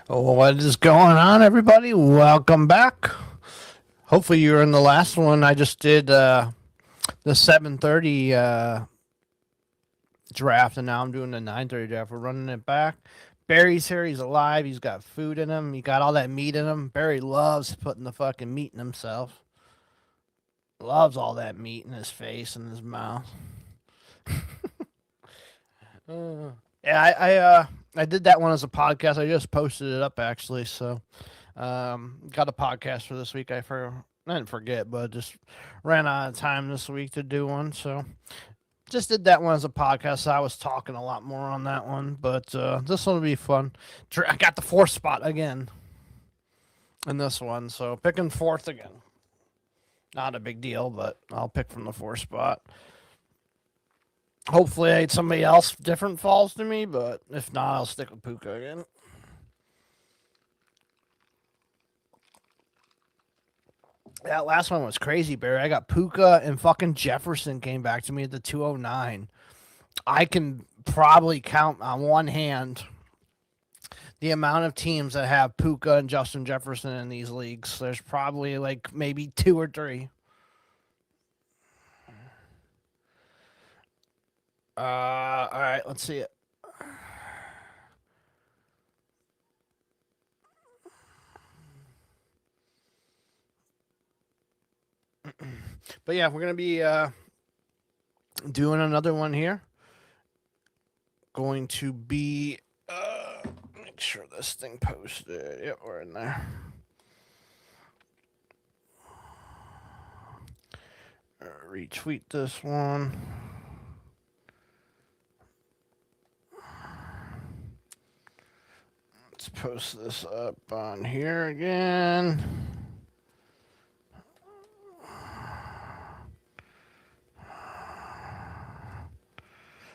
What is going on, everybody? Welcome back. Hopefully, you were in the last one. I just did the 7:30 draft, and now I'm doing the 9:30 draft. We're running it back. Barry's here. He's alive. He's got food in him. He got all that meat in him. Barry loves putting the fucking meat in himself. Loves all that meat in his face and his mouth. Yeah, I did that one as a podcast. I just posted it up actually. So got a podcast for this week. I didn't forget, but just ran out of time this week to do one. So just did that one as a podcast. So I was talking a lot more on that one, but this one will be fun. I got the fourth spot again in this one, so picking fourth again. Not a big deal, but I'll pick from the fourth spot. Hopefully, somebody else different falls to me, but if not, I'll stick with Puka again. That last one was crazy, Barry. I got Puka and fucking Jefferson came back to me at the 209. I can probably count on one hand the amount of teams that have Puka and Justin Jefferson in these leagues. There's probably like maybe two or three. All right, let's see it. But yeah, we're gonna be doing another one here. Going to be make sure this thing posted. Yep, we're in there. Retweet this one. Let's post this up on here again.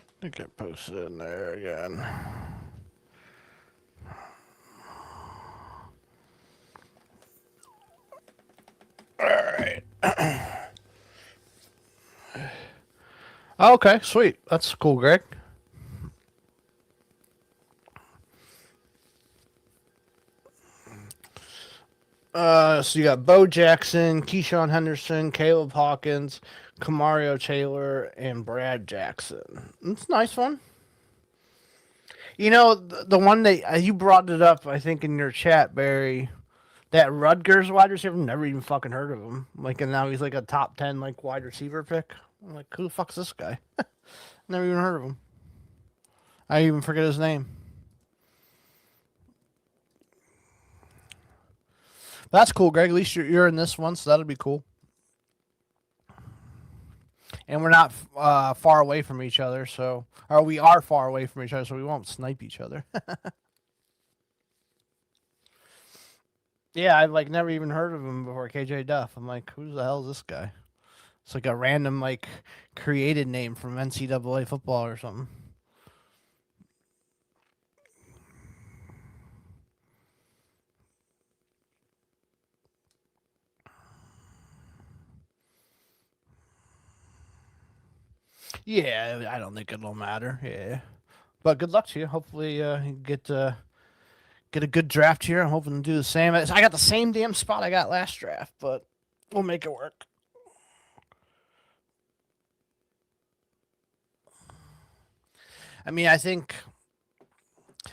I think I posted it in there again. All right. Okay, sweet. That's cool, Greg. So you got Bo Jackson, Keyshawn Henderson, Caleb Hawkins, Kamario Taylor, and Brad Jackson. It's a nice one. You know, the one that you brought it up, I think, in your chat, Barry. That Rutgers wide receiver, never even fucking heard of him. Like, and now he's like a top 10 like wide receiver pick. I'm like, who the fuck's this guy? Never even heard of him. I even forget his name. That's cool, Greg. At least you're in this one, so that'll be cool. And we're not far away from each other, so or we are far away from each other, so we won't snipe each other. Yeah, I've like never even heard of him before. KJ Duff. I'm like, who the hell is this guy? It's like a random like created name from NCAA football or something. Yeah, I don't think it'll matter. Yeah, but good luck to you. Hopefully, you get a good draft here. I'm hoping to do the same. I got the same damn spot I got last draft, but we'll make it work. I mean, I think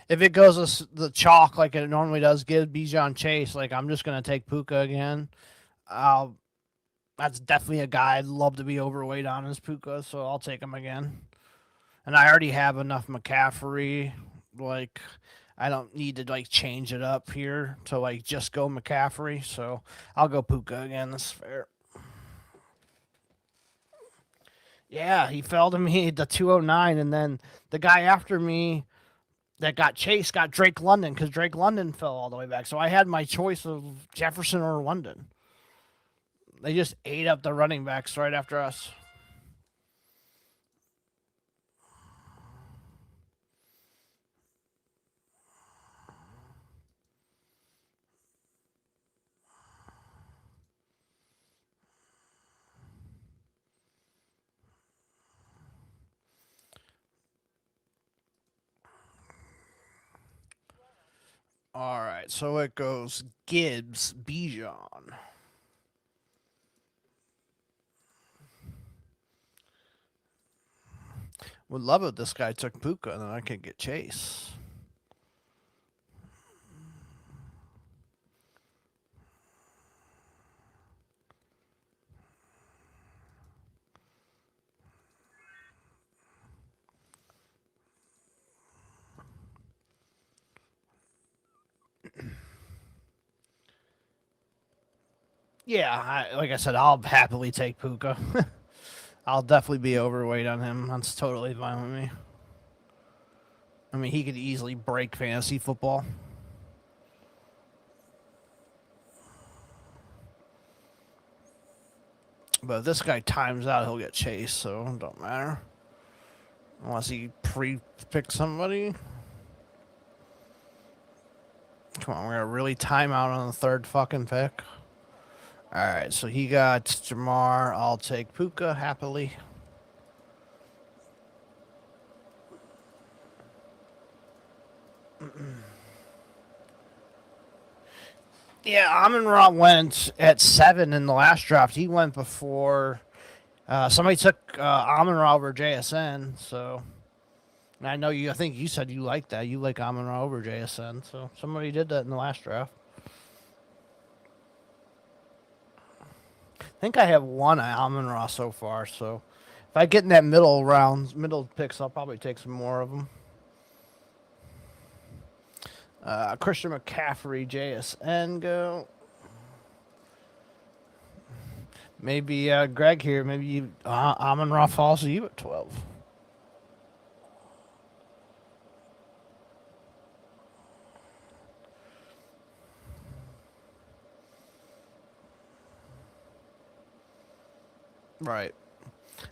if it goes the chalk like it normally does, give Bijan Chase. Like I'm just gonna take Puka again. I'll that's definitely a guy I'd love to be overweight on is Puka, so I'll take him again. And I already have enough McCaffrey. Like I don't need to like change it up here to like just go McCaffrey. So I'll go Puka again. That's fair. Yeah, he fell to me at the 209, and then the guy after me that got chased got Drake London because Drake London fell all the way back. So I had my choice of Jefferson or London. They just ate up the running backs right after us. All right, so it goes Gibbs, Bijan. Would love it if this guy took Puka, and then I could get Chase. Yeah, like I said, I'll happily take Puka. I'll definitely be overweight on him. That's totally fine with me. I mean, he could easily break fantasy football. But if this guy times out, he'll get chased, so it don't matter. Unless he pre-pick somebody. Come on, we're gonna really time out on the third fucking pick. Alright, so he got Jamar. I'll take Puka happily. Yeah, Amon-Ra went at 7 in the last draft. He went before somebody took Amon-Ra over JSN. So, and I know you. I think you said you like that. You like Amon-Ra over JSN. So somebody did that in the last draft. I think I have one Amon-Ra so far. So if I get in that middle rounds, middle picks, I'll probably take some more of them. Christian McCaffrey, JSN go. Maybe Greg here. Maybe you, Amon-Ra falls to you at 12. Right.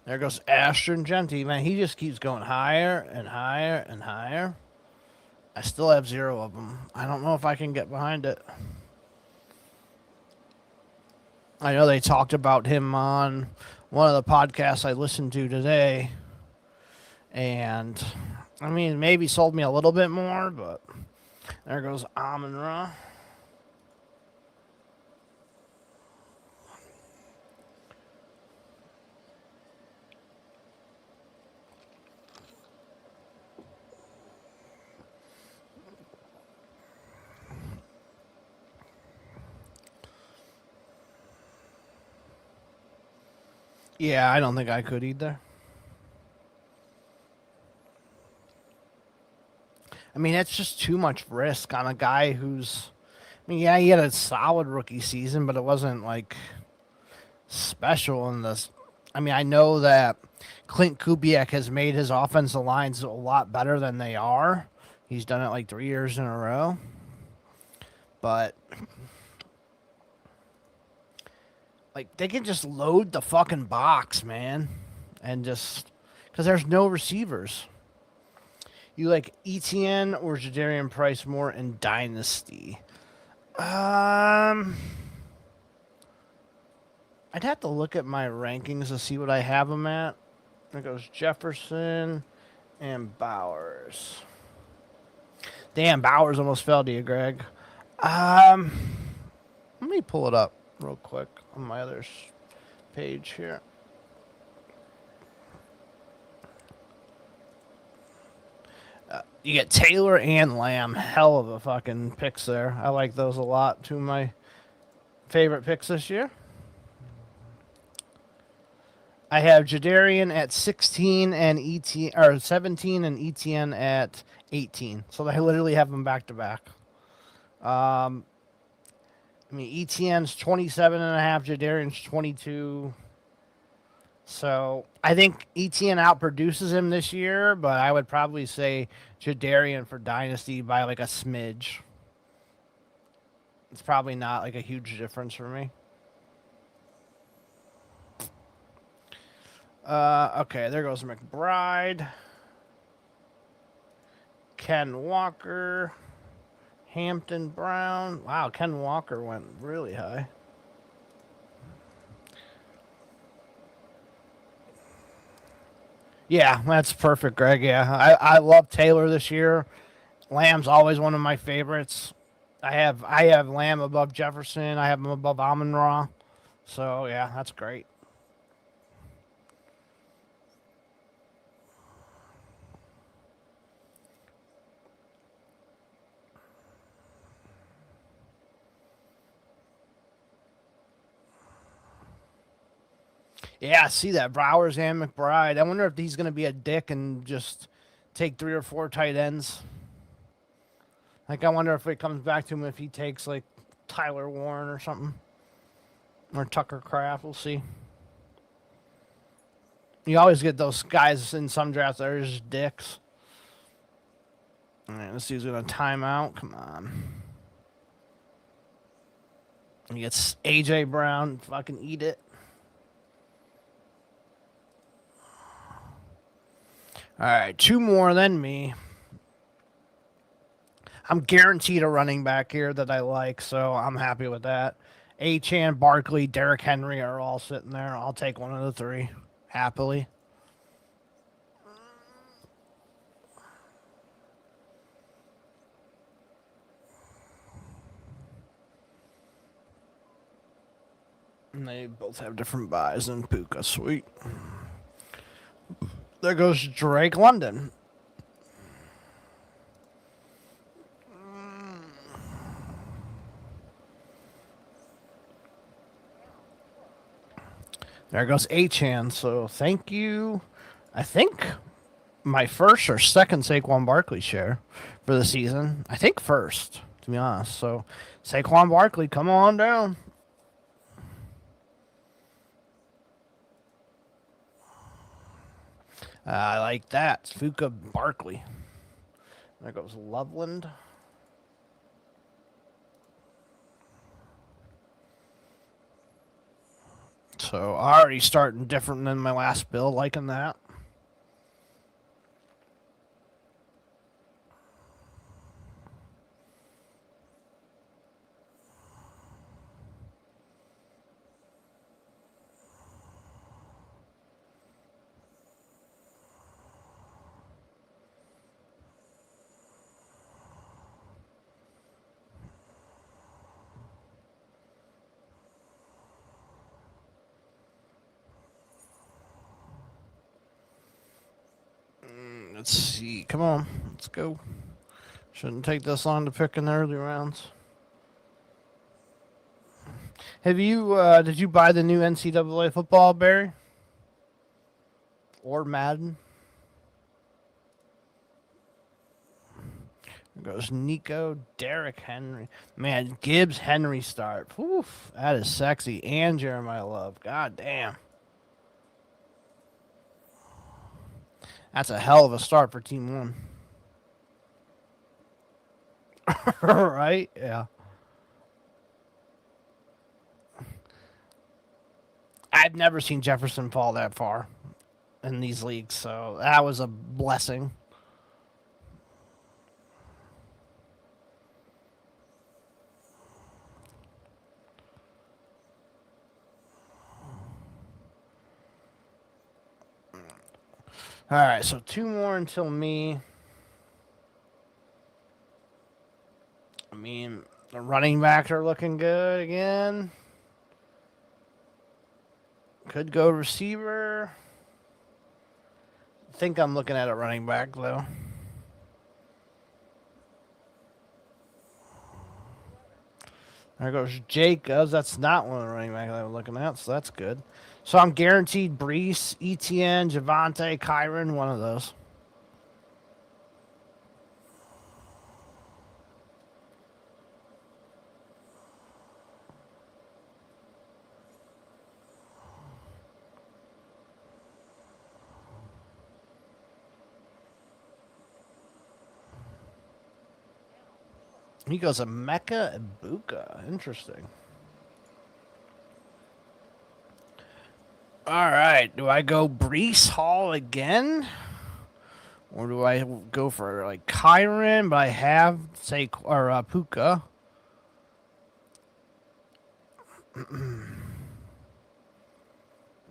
There goes Ashton Genty. Man, he just keeps going higher and higher and higher. I still have 0 of them. I don't know if I can get behind it. I know they talked about him on one of the podcasts I listened to today. And, I mean, maybe sold me a little bit more, but there goes Amon-Ra. Yeah, I don't think I could either. I mean, it's just too much risk on a guy who's. I mean, yeah, he had a solid rookie season, but it wasn't like special in this. I mean, I know that Clint Kubiak has made his offensive lines a lot better than they are. He's done it like 3 years in a row. But like they can just load the fucking box, man, and just because there's no receivers. You like ETN or Jadarian Price more in Dynasty? Um, I'd have to look at my rankings to see what I have them at. There goes Jefferson and Bowers. Damn, Bowers almost fell to you, Greg. Um, Let me pull it up real quick on my other page here. You get Taylor and Lamb. Hell of a fucking picks there. I like those a lot. Two of my favorite picks this year. I have Jadarian at 16 and ET or 17 and ETN at 18. So I literally have them back to back. I mean, ETN's 27 and a half, Jadarian's 22. So I think ETN outproduces him this year, but I would probably say Jadarian for Dynasty by like a smidge. It's probably not like a huge difference for me. Okay, there goes McBride. Ken Walker. Hampton Brown. Wow, Ken Walker went really high. Yeah, that's perfect, Greg. Yeah, I love Taylor this year. Lamb's always one of my favorites. I have Lamb above Jefferson. I have him above Amon Ra. So yeah, that's great. Yeah, I see that Browers and McBride. I wonder if he's going to be a dick and just take three or four tight ends. Like I wonder if it comes back to him if he takes like Tyler Warren or something or Tucker Craft. We'll see. You always get those guys in some drafts that are just dicks. All right, let's see who's going to time out. Come on. He gets AJ Brown. Fucking eat it. All right, two more than me. I'm guaranteed a running back here that I like, so I'm happy with that. Achan, Barkley, Derrick Henry are all sitting there. I'll take one of the three happily. And they both have different buys in Puka. Sweet. There goes Drake London. There goes Achan. So thank you. I think my first or second Saquon Barkley share for the season. I think first, to be honest. So Saquon Barkley, come on down. I like that. Fuka Barkley. There goes Loveland. So already starting different than my last build, liking that. Let's see. Come on. Let's go. Shouldn't take this long to pick in the early rounds. Have you did you buy the new NCAA football, Barry? Or Madden? There goes Nico, Derrick Henry. Man, Gibbs Henry start. Oof, that is sexy. And Jeremiah Love. God damn. That's a hell of a start for Team 1. Right? Yeah. I've never seen Jefferson fall that far in these leagues, so that was a blessing. All right, so two more until me. I mean, the running backs are looking good again. Could go receiver. I think I'm looking at a running back, though. There goes Jacobs. That's not one of the running backs I'm looking at, so that's good. So I'm guaranteed Brees, ETN, Javante, Kyron, one of those. He goes a Mecca Ibuka. Interesting. All right. Do I go Brees Hall again? Or do I go for like Kyron, but I have say or Puka?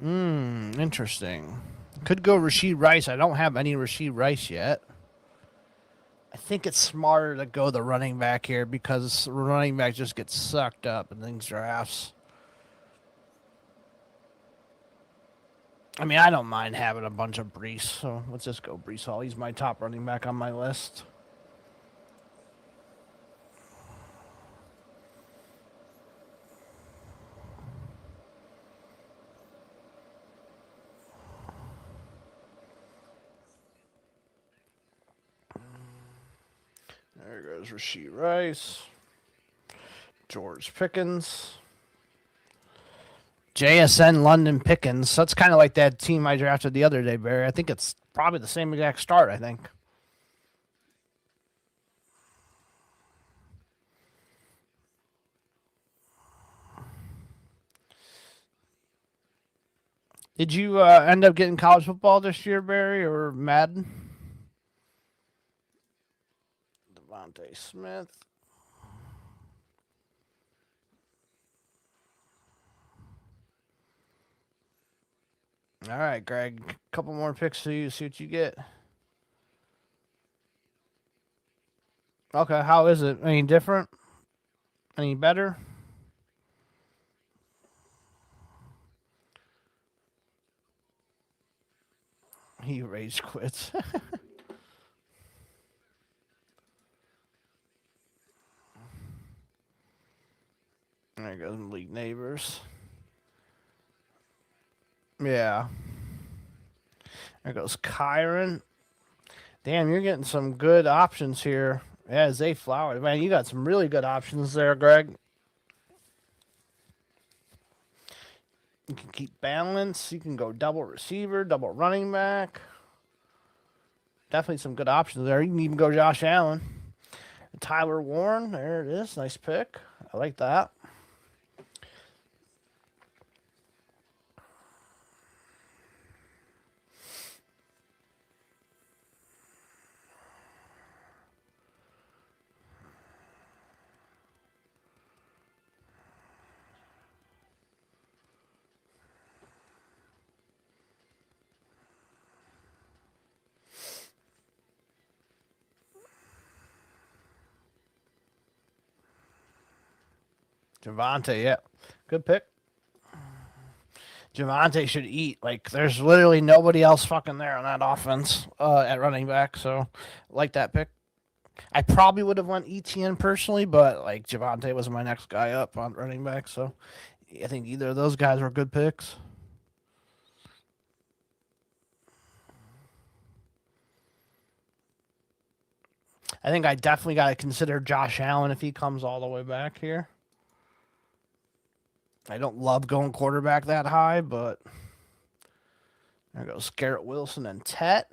Interesting. Could go Rasheed Rice. I don't have any Rasheed Rice yet. I think it's smarter to go the running back here because running back just gets sucked up in these drafts. I mean, I don't mind having a bunch of Brees, so let's just go Brees Hall. He's my top running back on my list. There goes Rashee Rice, George Pickens, JSN London Pickens. That's kind of like that team I drafted the other day, Barry. I think it's probably the same exact start, I think. Did you end up getting college football this year, Barry, or Madden? Devontae Smith. All right, Greg. Couple more picks for you. See what you get. Okay, how is it? Any different? Any better? He rage quits. There goes League Neighbors. Yeah. There goes Kyron. Damn, you're getting some good options here. Yeah, Zay Flowers. Man, you got some really good options there, Greg. You can keep balance. You can go double receiver, double running back. Definitely some good options there. You can even go Josh Allen. Tyler Warren. There it is. Nice pick. I like that. Javante, yeah. Good pick. Javante should eat. Like, there's literally nobody else fucking there on that offense at running back. So, like that pick. I probably would have went ETN personally, but like Javante was my next guy up on running back. So, I think either of those guys were good picks. I think I definitely got to consider Josh Allen if he comes all the way back here. I don't love going quarterback that high, but there goes Garrett Wilson and Tet.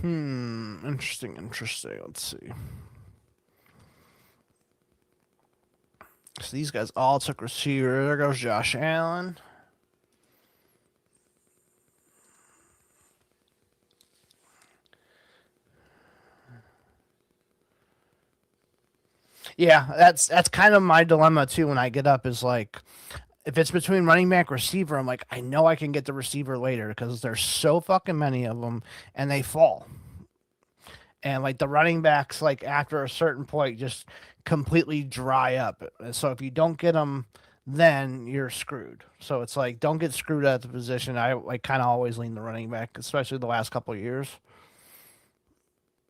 Interesting, interesting. Let's see. So these guys all took receiver. There goes Josh Allen. Yeah, that's kind of my dilemma too when I get up is like if it's between running back receiver, I'm like I know I can get the receiver later because there's so fucking many of them and they fall. And like the running backs like after a certain point just completely dry up. So if you don't get them then you're screwed. So it's like don't get screwed at the position. I like kind of always lean the running back, especially the last couple of years.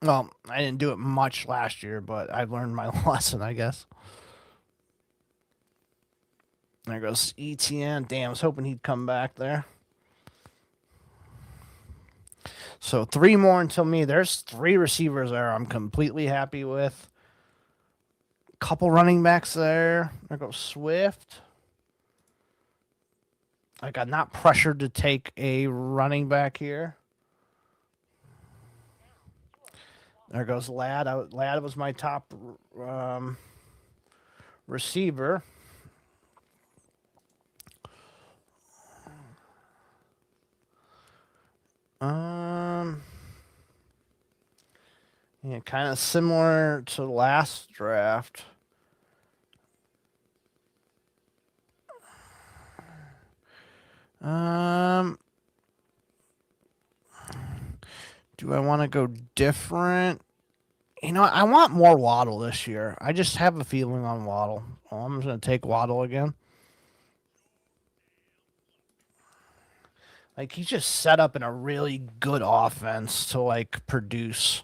Well, I didn't do it much last year, but I've learned my lesson, I guess. There goes ETN. Damn, I was hoping he'd come back there. So three more until me. There's three receivers there I'm completely happy with. Couple running backs there. There goes Swift. Like I'm not pressured to take a running back here. There goes Ladd. Ladd was my top receiver. Um, Yeah, kind of similar to the last draft. Um, do I want to go different? I want more Waddle this year. I just have a feeling on Waddle. I'm just gonna take Waddle again. Like he's just set up in a really good offense to like produce.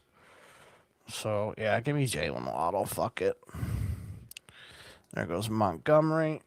So yeah, give me Jalen Waddle. Fuck it. There goes Montgomery.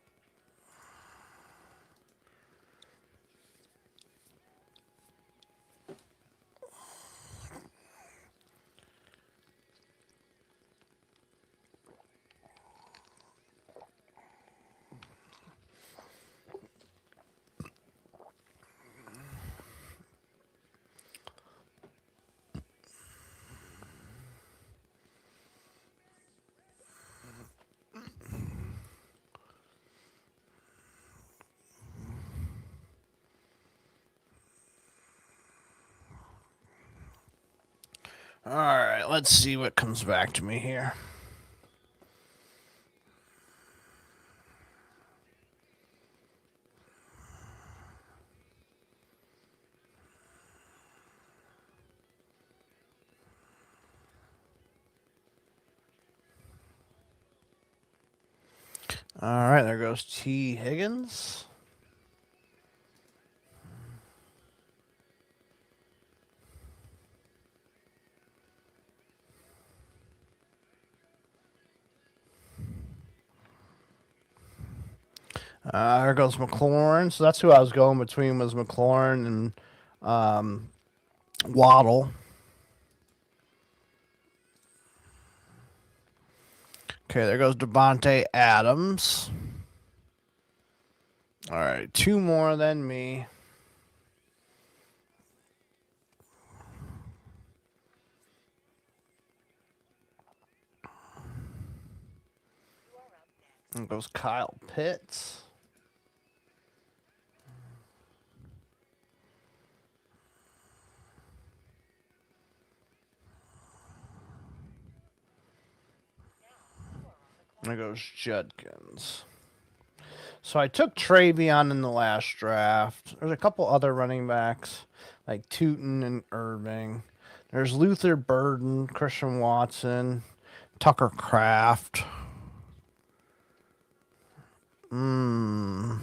All right, let's see what comes back to me here. All right, there goes T. Higgins. There goes McLaurin. So that's who I was going between was McLaurin and Waddle. Okay, there goes Devontae Adams. All right, two more than me. There goes Kyle Pitts. There goes Judkins. So I took Travion in the last draft. There's a couple other running backs like Tootin and Irving. There's Luther Burden, Christian Watson, Tucker Kraft. Hmm.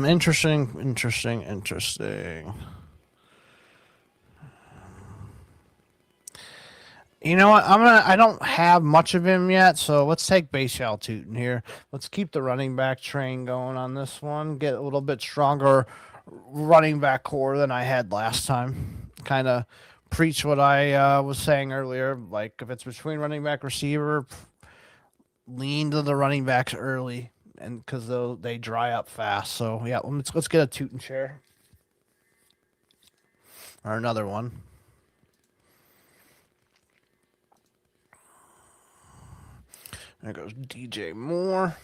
Interesting. You know what? I don't have much of him yet, so let's take Baishal Tootin here. Let's keep the running back train going on this one. Get a little bit stronger running back core than I had last time. Kind of preach what I was saying earlier. Like if it's between running back receiver, lean to the running backs early, and because they dry up fast. So yeah, let's get a Tootin chair or another one. There goes DJ Moore.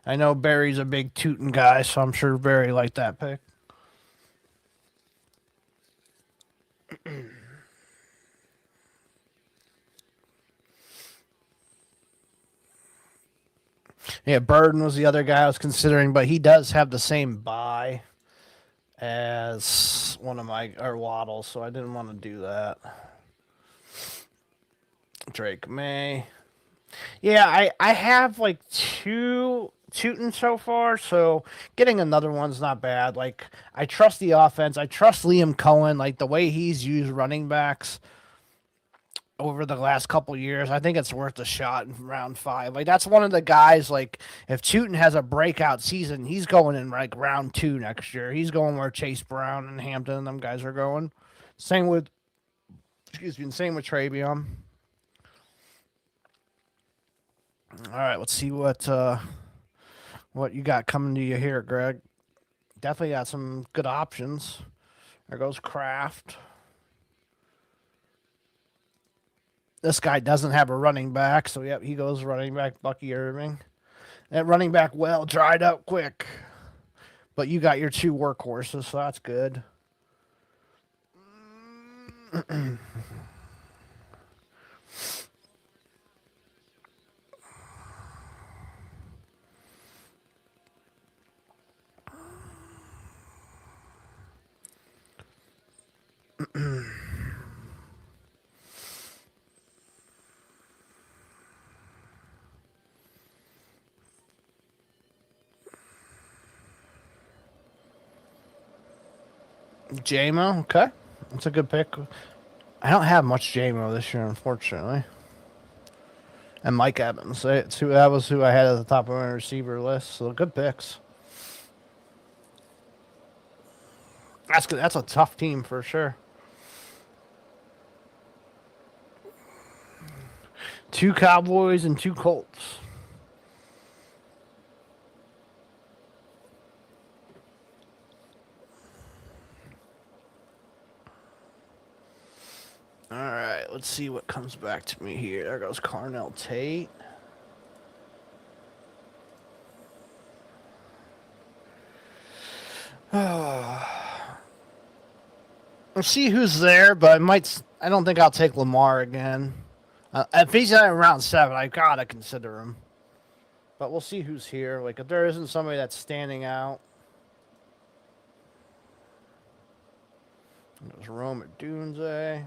I know Barry's a big Tootin guy, so I'm sure Barry liked that pick. Yeah, Burden was the other guy I was considering, but he does have the same buy as one of my or Waddle, so I didn't want to do that. Drake May. Yeah, I have like two Tootin so far, so getting another one's not bad. Like I trust the offense. I trust Liam Cohen, like the way he's used running backs over the last couple years. I think it's worth a shot in round 5. Like that's one of the guys. Like if Tootin has a breakout season, he's going in like round 2 next year. He's going where Chase Brown and Hampton and them guys are going. Same with, excuse me, same with Travion. All right, let's see what you got coming to you here, Greg. Definitely got some good options. There goes Kraft. This guy doesn't have a running back, so yep, he goes running back Bucky Irving. That running back well dried up quick. But you got your two workhorses, so that's good. JMO, okay. That's a good pick. I don't have much JMO this year, unfortunately. And Mike Evans. That was who I had at the top of my receiver list. So good picks. That's good. That's a tough team for sure. Two Cowboys and two Colts. All right, let's see what comes back to me here. There goes Carnell Tate. Let's see who's there, but I don't think I'll take Lamar again. If he's at round 7, I gotta consider him. But we'll see who's here. Like if there isn't somebody that's standing out. There's Rome at Dunze.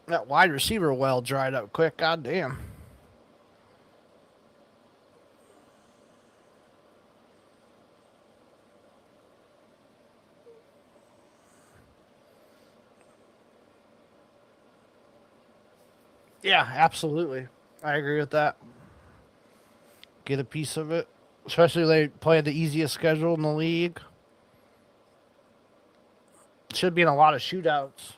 That wide receiver well dried up quick. God damn. Yeah, absolutely. I agree with that. Get a piece of it. Especially they play the easiest schedule in the league. Should be in a lot of shootouts.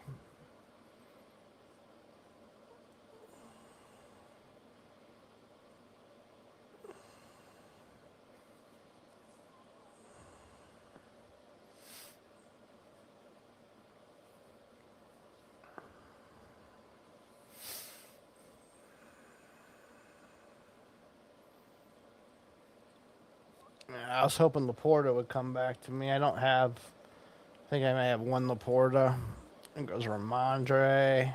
Yeah, I was hoping Laporta would come back to me. I think I may have one Laporta. There goes Ramondre.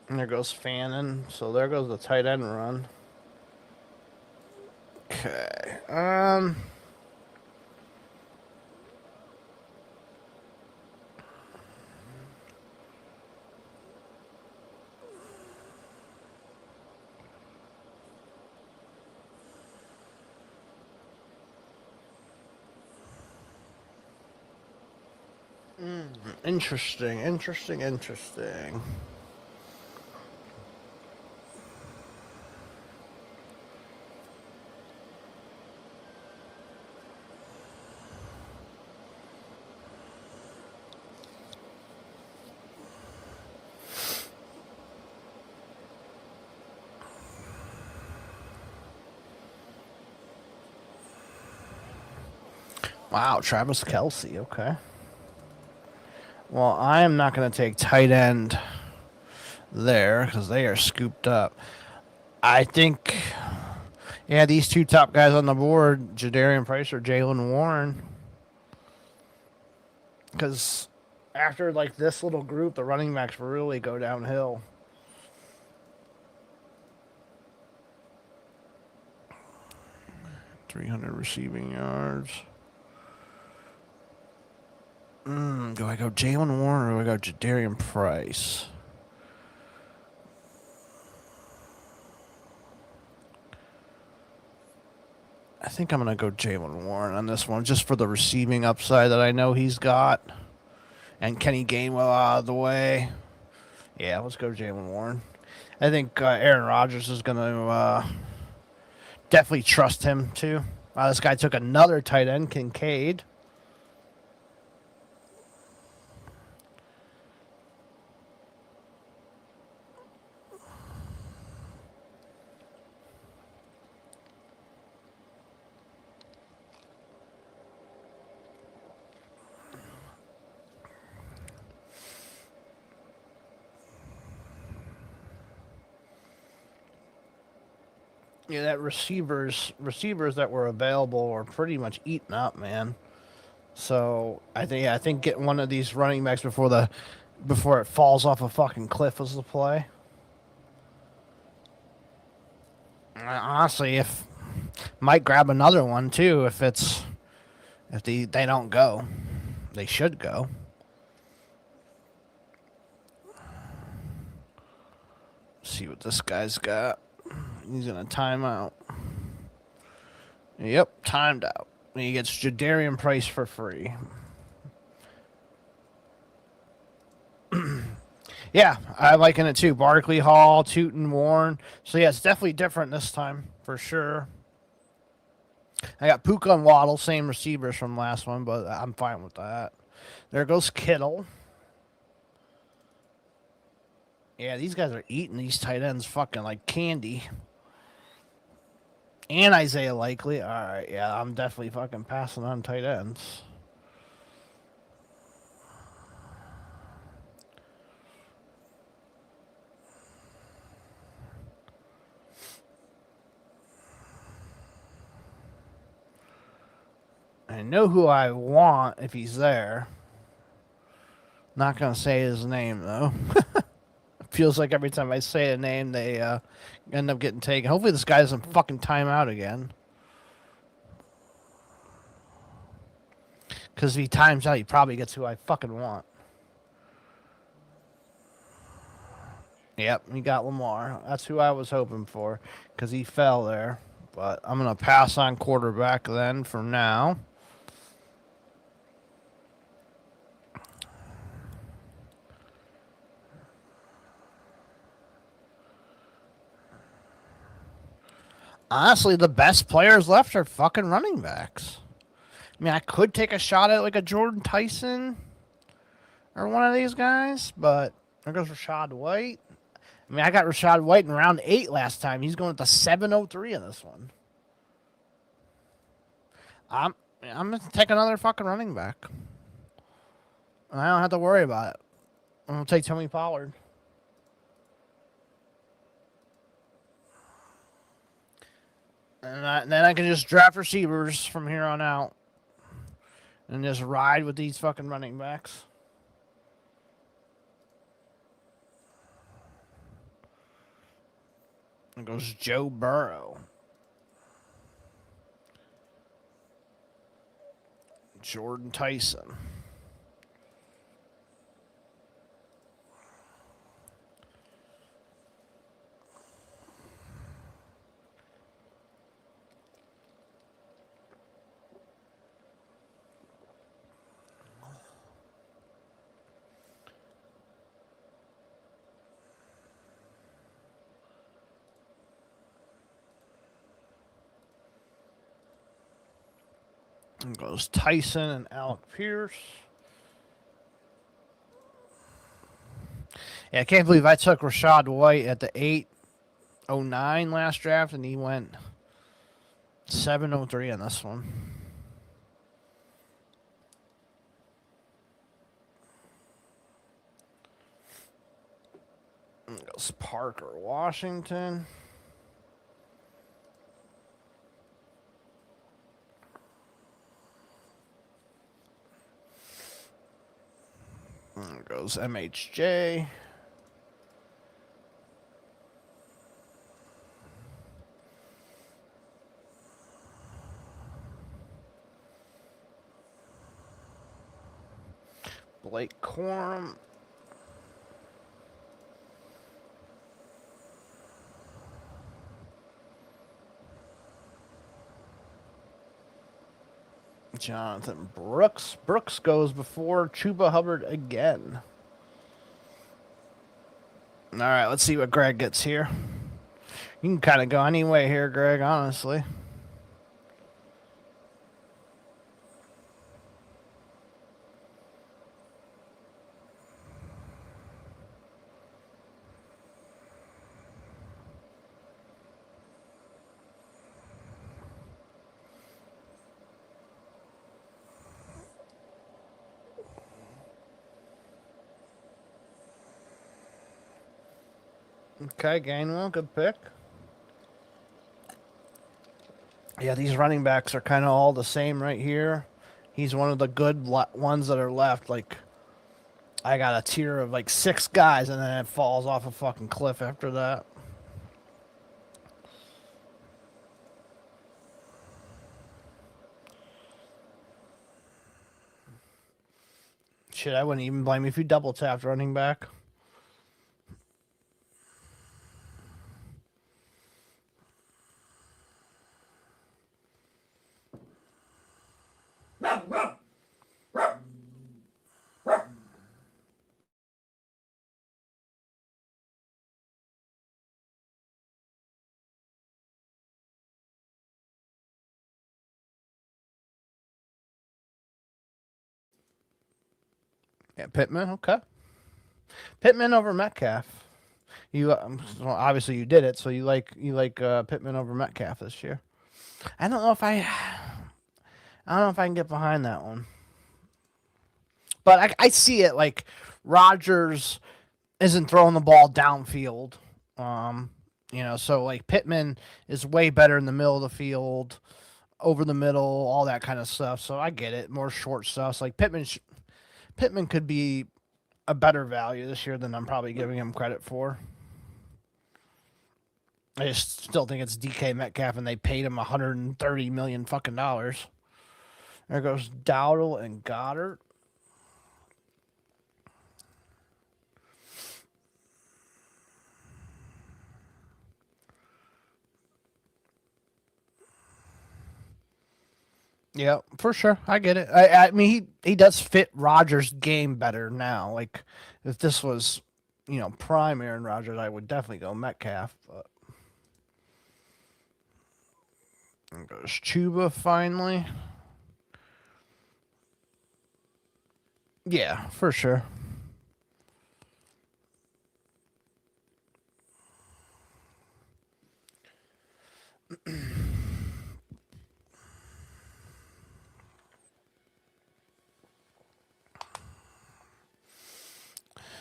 And there goes Fannin. So there goes the tight end run. Okay. Interesting. Wow, Travis Kelsey. Okay. Well, I am not going to take tight end there because they are scooped up. I think, yeah, these two top guys on the board, Jadarian Price or Jalen Warren, because after like this little group, the running backs really go downhill. .300 receiving yards. Do I go Jalen Warren or do I go Jadarian Price? I think I'm going to go Jalen Warren on this one just for the receiving upside that I know he's got. And Kenny Gainwell out of the way. Yeah, let's go Jalen Warren. I think Aaron Rodgers is going to definitely trust him, too. This guy took another tight end, Kincaid. Yeah, that receivers that were available were pretty much eaten up, man. So I think getting one of these running backs before it falls off a fucking cliff was the play. Honestly, if might grab another one too if they don't go, they should go. See what this guy's got. He's in a timeout. Yep, timed out. He gets Jadarian Price for free. Yeah, I'm liking it too. Barkley, Hall, Tootin, Warren. So yeah, it's definitely different this time for sure. I got Puka and Waddle, same receivers from last one, but I'm fine with that. There goes Kittle. Yeah, these guys are eating these tight ends fucking like candy. And Isaiah Likely. All right, yeah, I'm definitely fucking passing on tight ends. I know who I want if he's there. Not gonna say his name though. Feels like every time I say a name, they end up getting taken. Hopefully, this guy doesn't fucking time out again. Because if he times out, he probably gets who I fucking want. Yep, he got Lamar. That's who I was hoping for. Because he fell there. But I'm going to pass on quarterback then for now. Honestly, the best players left are fucking running backs. I mean, I could take a shot at like a Jordan Tyson or one of these guys, but there goes Rashad White. I mean, I got Rashad White in round 8 last time. He's going with the 703 in this one. I'm I'm gonna take another fucking running back. I don't have to worry about it. I'm gonna take Tony Pollard. And then I can just draft receivers from here on out and just ride with these fucking running backs. There goes Joe Burrow. Jordan Tyson. There goes Tyson and Alec Pierce. Yeah, I can't believe I took Rashad White at the 809 last draft and he went 703 on this one. There goes Parker Washington. There goes MHJ. Blake Corum. Jonathan Brooks. Brooks goes before Chuba Hubbard again. All right, let's see what Greg gets here. You can kind of go any way here, Greg, honestly. Okay, Gainwell, good pick. Yeah, these running backs are kind of all the same right here. He's one of the good ones that are left. Like, I got a tier of like 6 guys, and then it falls off a fucking cliff after that. Shit, I wouldn't even blame you if you double tapped running back. Yeah, Pittman, okay. Pittman over Metcalf. You well, obviously you did it, so you like Pittman over Metcalf this year. I don't know if I don't know if I can get behind that one, but I see it like Rodgers isn't throwing the ball downfield. Um, so like Pittman is way better in the middle of the field, over the middle, all that kind of stuff. So I get it, more short stuff. So like Pittman could be a better value this year than I'm probably giving him credit for. I just still think it's DK Metcalf, and they paid him 130 million fucking dollars. There goes Dowdle and Goddard. Yeah, for sure. I get it. I mean, he does fit Rodgers' game better now. Like, if this was, prime Aaron Rodgers, I would definitely go Metcalf. But there goes Chuba finally. Yeah, for sure.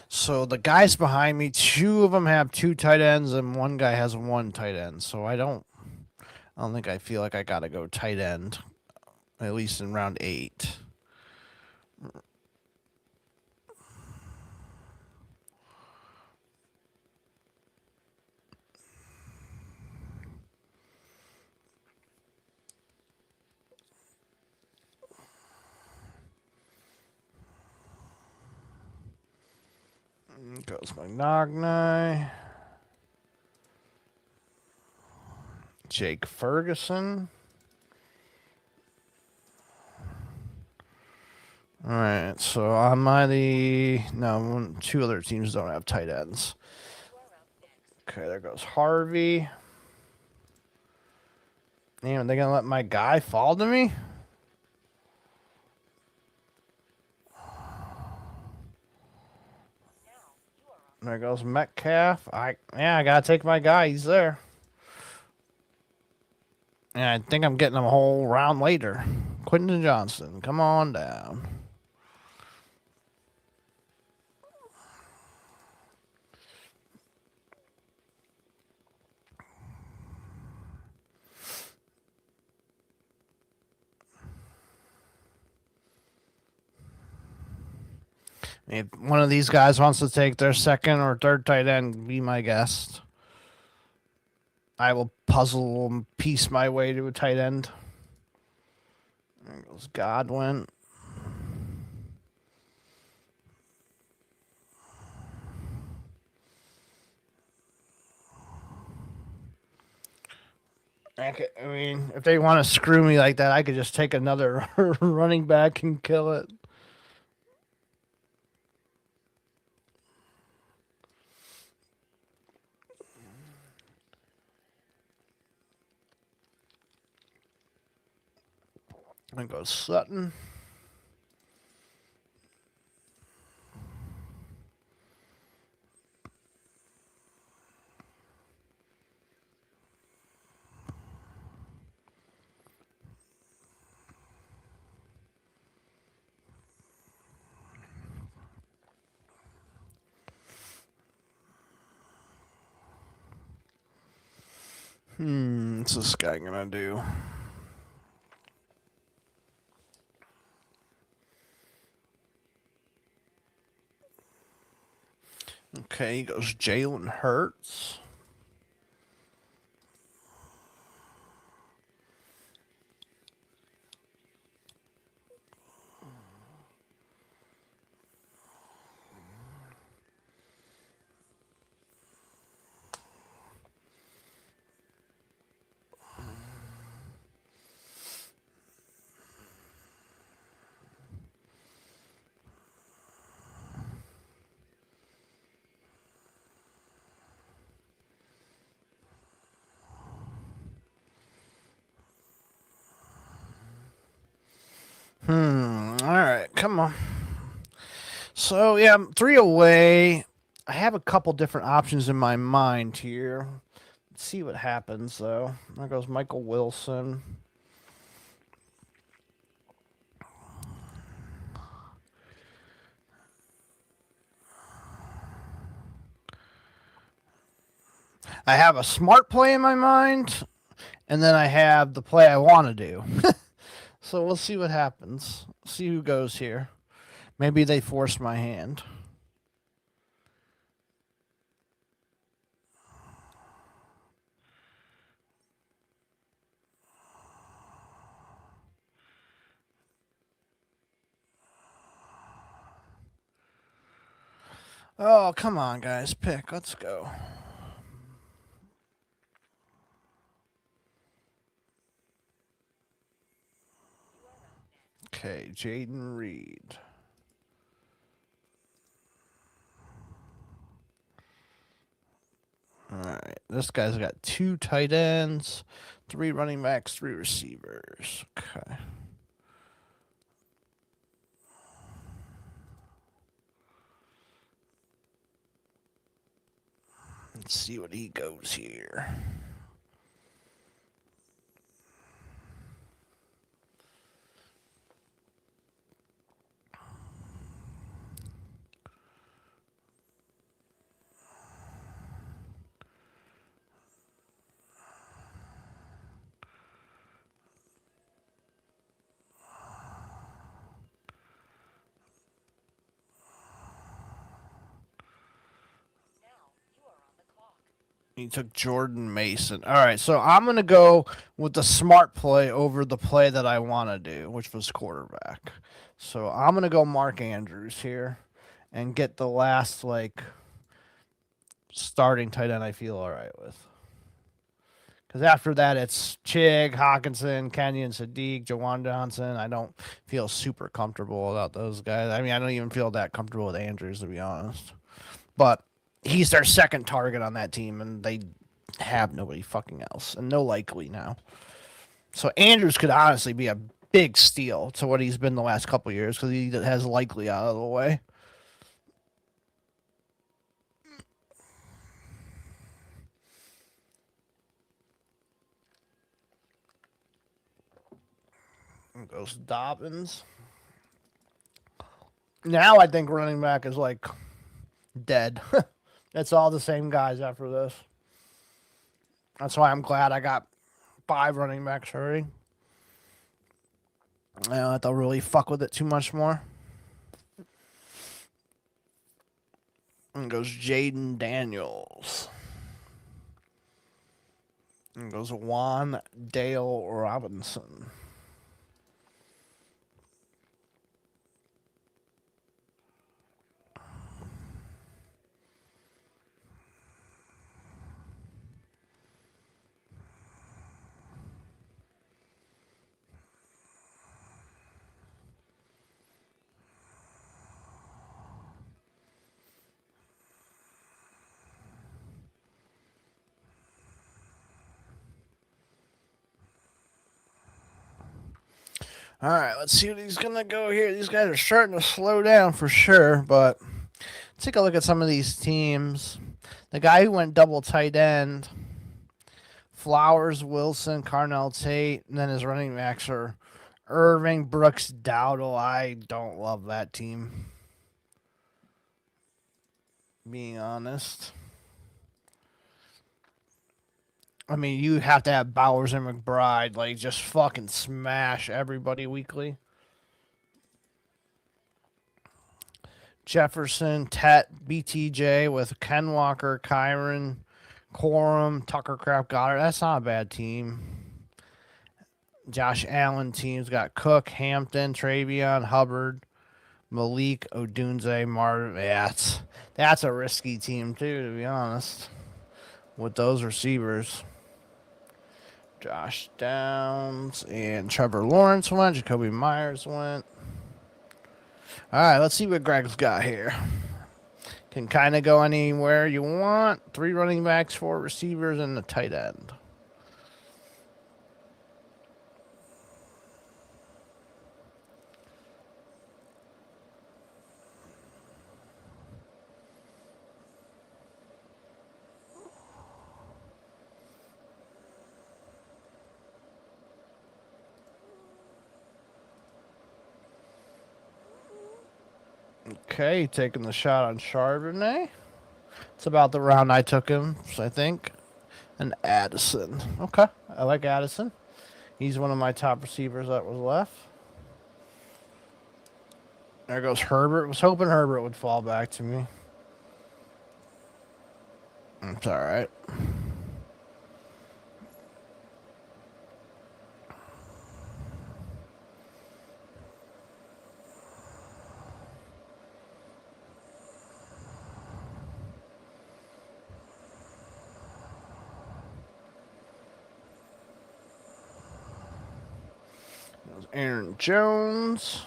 So the guys behind me, 2 of them have 2 tight ends, and one guy has 1 tight end. So I don't think I feel like I gotta go tight end at least in round 8. Goes Magnagne, Jake Ferguson. All right, so am I the no? 2 other teams don't have tight ends. Okay, there goes Harvey. Damn, they gonna let my guy fall to me? There goes Metcalf. I gotta take my guy. He's there. And I think I'm getting him a whole round later. Quentin Johnson, come on down. If one of these guys wants to take their second or third tight end, be my guest. I will puzzle and piece my way to a tight end. There goes Godwin. I mean, if they want to screw me like that, I could just take another running back and kill it. There goes Sutton. What's this guy gonna do? Okay, he goes Jalen Hurts. All right, come on. So yeah, I'm 3 away. I have a couple different options in my mind here. Let's see what happens though. There goes Michael Wilson. I have a smart play in my mind, and then I have the play I want to do. So we'll see what happens. See who goes here. Maybe they force my hand. Oh, come on, guys. Pick. Let's go. Okay, Jaden Reed. All right. This guy's got 2 tight ends, 3 running backs, 3 receivers. Okay. Let's see what he goes here. He took Jordan Mason. All right, so I'm going to go with the smart play over the play that I want to do, which was quarterback. So I'm going to go Mark Andrews here and get the last, like, starting tight end I feel all right with. Because after that, it's Chig, Hawkinson, Kenyon, Sadiq, Jawan Johnson. I don't feel super comfortable about those guys. I mean, I don't even feel that comfortable with Andrews, to be honest. But he's their second target on that team, and they have nobody fucking else, and no Likely now. So Andrews could honestly be a big steal to what he's been the last couple of years because he has Likely out of the way. There goes Dobbins. Now I think running back is like dead. It's all the same guys after this. That's why I'm glad I got 5 running backs already. I don't have to really fuck with it too much more. And goes Jaden Daniels. And goes Juan Dale Robinson. All right, let's see what he's going to go here. These guys are starting to slow down for sure, but take a look at some of these teams. The guy who went double tight end, Flowers, Wilson, Carnell Tate, and then his running backs are Irving, Brooks, Dowdle. I don't love that team, being honest. I mean, you have to have Bowers and McBride, like, just fucking smash everybody weekly. Jefferson, Tet, BTJ with Ken Walker, Kyron, Corum, Tucker Craft, Goddard. That's not a bad team. Josh Allen team's got Cook, Hampton, Travion, Hubbard, Malik, Odunze, Martin. Yeah, that's a risky team too, to be honest. With those receivers. Josh Downs and Trevor Lawrence went. Jacoby Myers went. All right, let's see what Greg's got here. Can kind of go anywhere you want. 3 running backs, 4 receivers, and a tight end. Okay, taking the shot on Charbonnet. It's about the round I took him, I think. And Addison. Okay, I like Addison. He's one of my top receivers that was left. There goes Herbert. Was hoping Herbert would fall back to me. It's all right. Aaron Jones.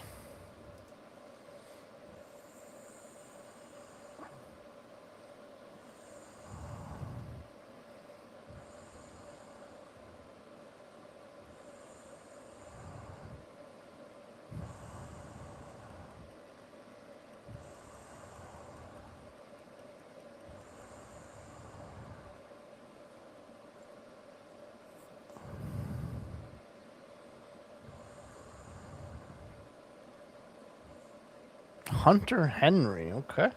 Hunter Henry, okay.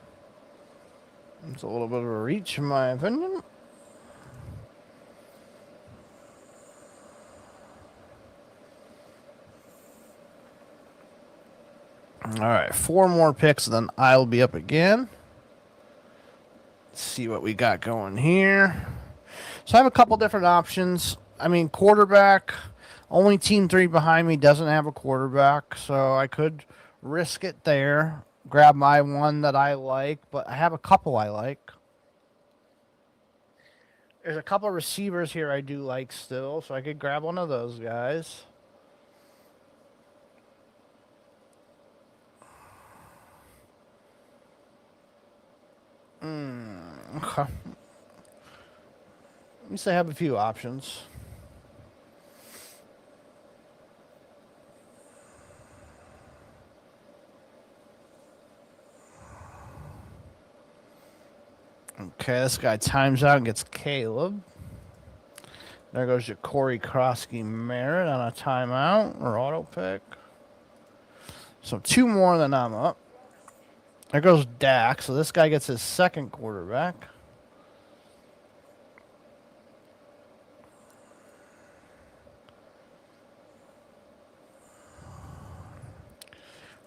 It's a little bit of a reach, in my opinion. All right, 4 more picks, then I'll be up again. Let's see what we got going here. So I have a couple different options. I mean, quarterback, only team 3 behind me doesn't have a quarterback, so I could risk it there. Grab my one that I like, but I have a couple I like. There's a couple receivers here I do like still, so I could grab one of those guys. Okay. At least I have a few options. Okay, this guy times out and gets Caleb. There goes your Corey Krosky Merritt on a timeout or auto pick. So 2 more than I'm up. There goes Dak. So this guy gets his second quarterback.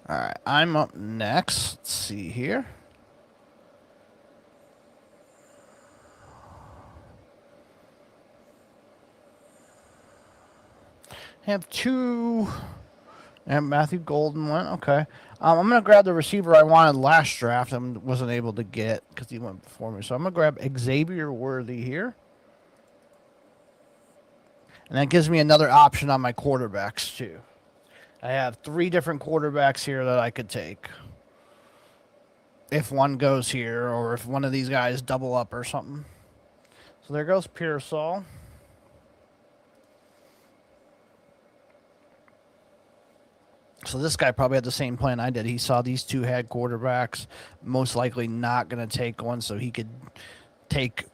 All right, I'm up next. Let's see here. Have 2. And Matthew Golden went. Okay. I'm going to grab the receiver I wanted last draft and wasn't able to get because he went before me. So I'm going to grab Xavier Worthy here. And that gives me another option on my quarterbacks, too. I have 3 different quarterbacks here that I could take. If one goes here or if one of these guys double up or something. So there goes Pearsall. So this guy probably had the same plan I did. He saw these 2 had quarterbacks, most likely not going to take one, so he could take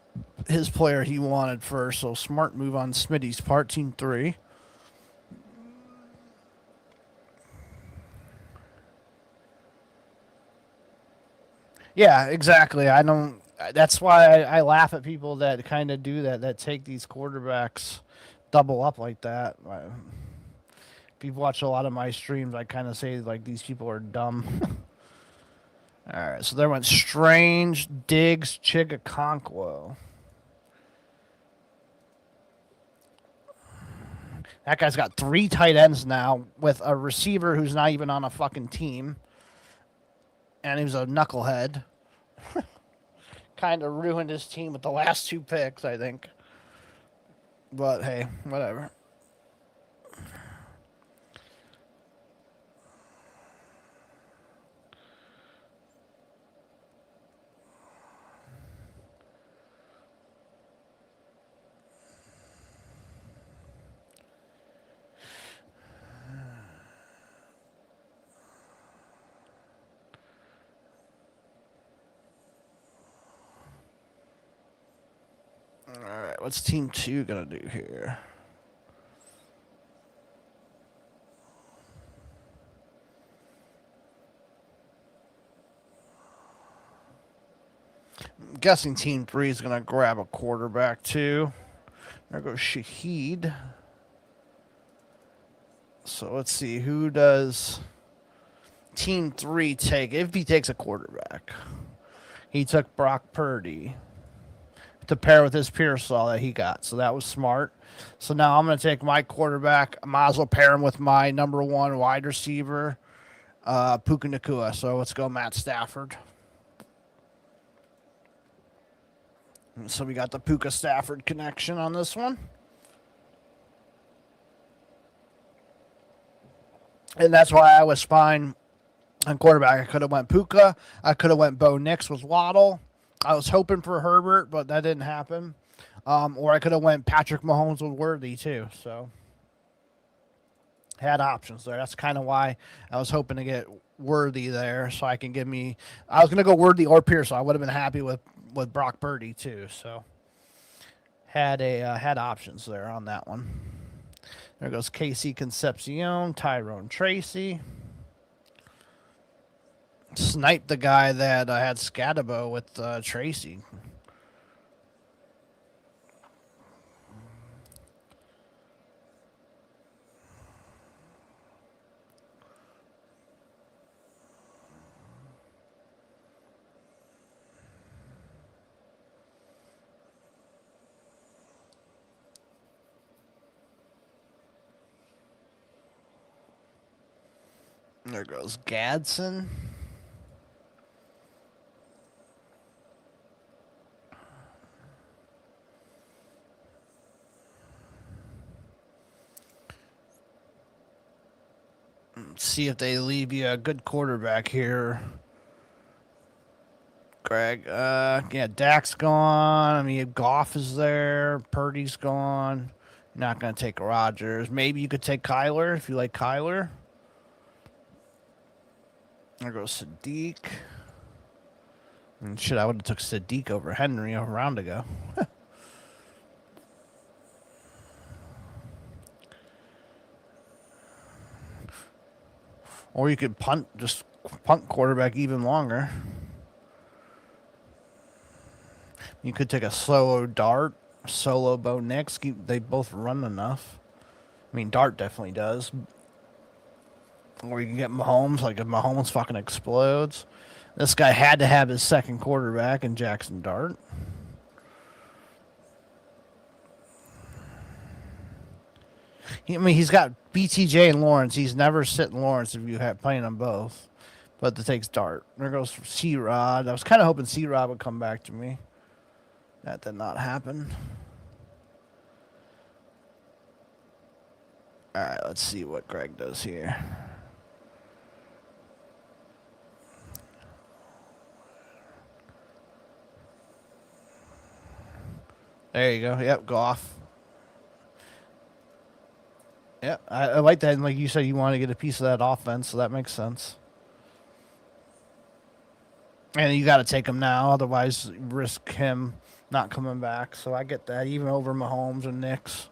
his player he wanted first. So smart move on Smitty's part, team 3. Yeah, exactly. I don't. That's why I laugh at people that kind of do that take these quarterbacks double up like that. If you've watched a lot of my streams, I kind of say like these people are dumb. All right, so there went Strange, Diggs, Chigakonkwo. That guy's got 3 tight ends now with a receiver who's not even on a fucking team. And he was a knucklehead. Kind of ruined his team with the last 2 picks, I think. But hey, whatever. All right, what's team 2 gonna do here? I'm guessing team 3 is gonna grab a quarterback too. There goes Shaheed. So let's see, who does team 3 take? If he takes a quarterback, he took Brock Purdy to pair with his Pearsall that he got. So that was smart. So now I'm going to take my quarterback. I might as well pair him with my number 1 wide receiver, Puka Nacua. So let's go Matt Stafford. So we got the Puka Stafford connection on this one. And that's why I was fine on quarterback. I could have went Puka. I could have went Bo Nix with Waddle. I was hoping for Herbert, but that didn't happen. Or I could have went Patrick Mahomes with Worthy too. So had options there. That's kind of why I was hoping to get Worthy there, so I can give me. I was gonna go Worthy or Pierce. So I would have been happy with Brock Purdy too. So had options there on that one. There goes Casey Concepcion, Tyrone Tracy. Sniped the guy that had Scatabo with Tracy. There goes Gadsden. See if they leave you a good quarterback here, Greg. Yeah, Dak's gone. I mean, Goff is there. Purdy's gone. You're not going to take Rodgers. Maybe you could take Kyler if you like Kyler. There goes Sadiq. And shit, I would have took Sadiq over Henry a round ago. Or you could punt quarterback even longer. You could take a solo Dart, solo Bo Nix. They both run enough. I mean, Dart definitely does. Or you can get Mahomes. Like if Mahomes fucking explodes, this guy had to have his second quarterback in Jackson Dart. I mean, he's got BTJ and Lawrence. He's never sitting Lawrence if you have playing them both. But it takes Dart. There goes C-Rod. I was kind of hoping C-Rod would come back to me. That did not happen. All right, let's see what Greg does here. There you go. Yep, Goff. Yeah, I like that. And like you said, you want to get a piece of that offense, so that makes sense. And you got to take him now, otherwise risk him not coming back. So I get that, even over Mahomes and Knicks.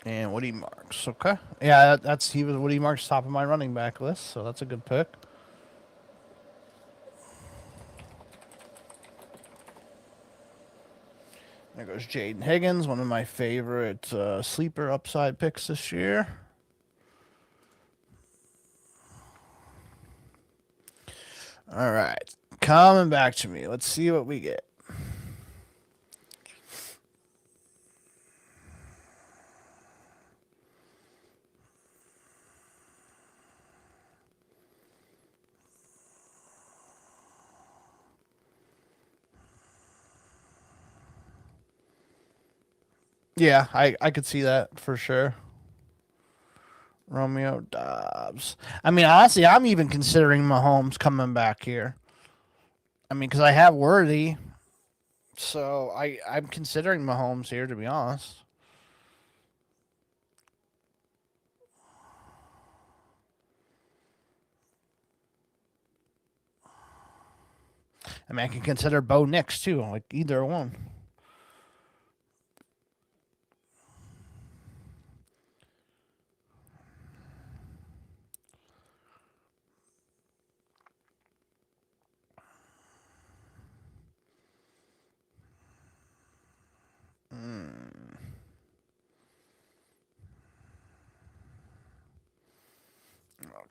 And Woody Marks. Okay. Yeah, he was Woody Marks top of my running back list, so that's a good pick. There goes Jaden Higgins, one of my favorite sleeper upside picks this year. All right. Coming back to me. Let's see what we get. Yeah, I could see that for sure. Romeo Dobbs. I mean, honestly, I'm even considering Mahomes coming back here. I mean, because I have Worthy, so I'm considering Mahomes here, to be honest. I mean, I can consider Bo Nix too, like either one.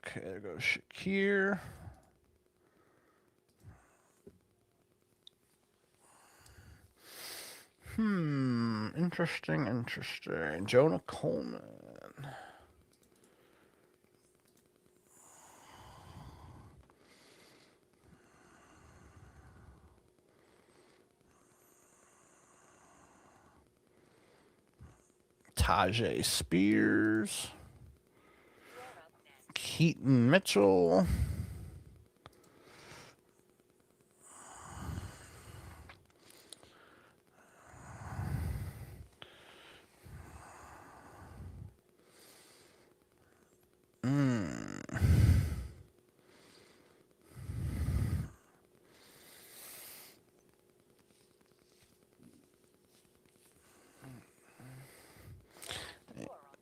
Okay, there goes Shakir. Interesting. Jonah Coleman. Tajay Spears. Keaton Mitchell.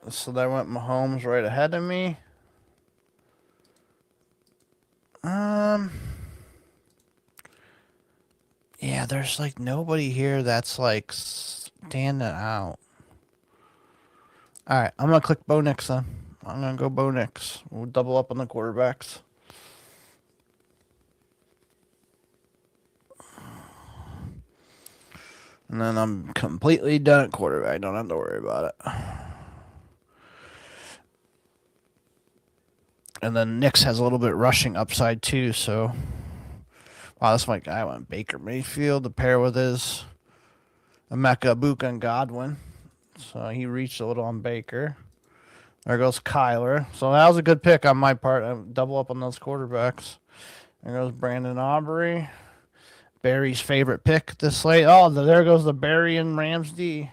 So that went Mahomes right ahead of me. Yeah, there's like nobody here that's like standing out. All right, I'm gonna click Bo Nix then. I'm gonna go Bo Nix. We'll double up on the quarterbacks. And then I'm completely done at quarterback. Don't have to worry about it. And then Nix has a little bit rushing upside too, so wow, that's my guy. I went Baker Mayfield to pair with his Emeka Buka and Godwin. So he reached a little on Baker. There goes Kyler. So that was a good pick on my part. I double up on those quarterbacks. There goes Brandon Aubrey. Barry's favorite pick this slate. Oh, there goes the Barry and Rams D.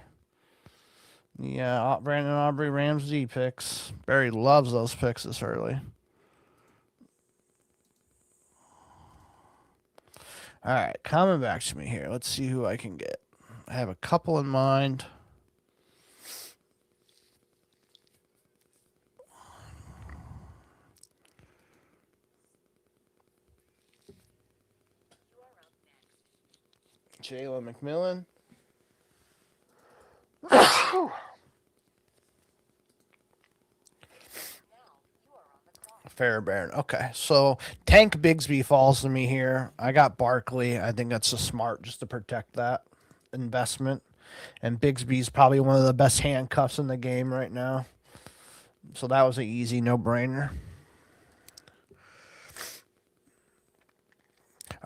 Yeah, Brandon Aubrey, Rams D picks. Barry loves those picks this early. All right, coming back to me here. Let's see who I can get. I have a couple in mind. Jalen McMillan. Fairbairn. Okay, so Tank Bigsby falls to me here. I got Barkley. I think that's a smart just to protect that investment. And Bigsby's probably one of the best handcuffs in the game right now. So that was an easy no-brainer.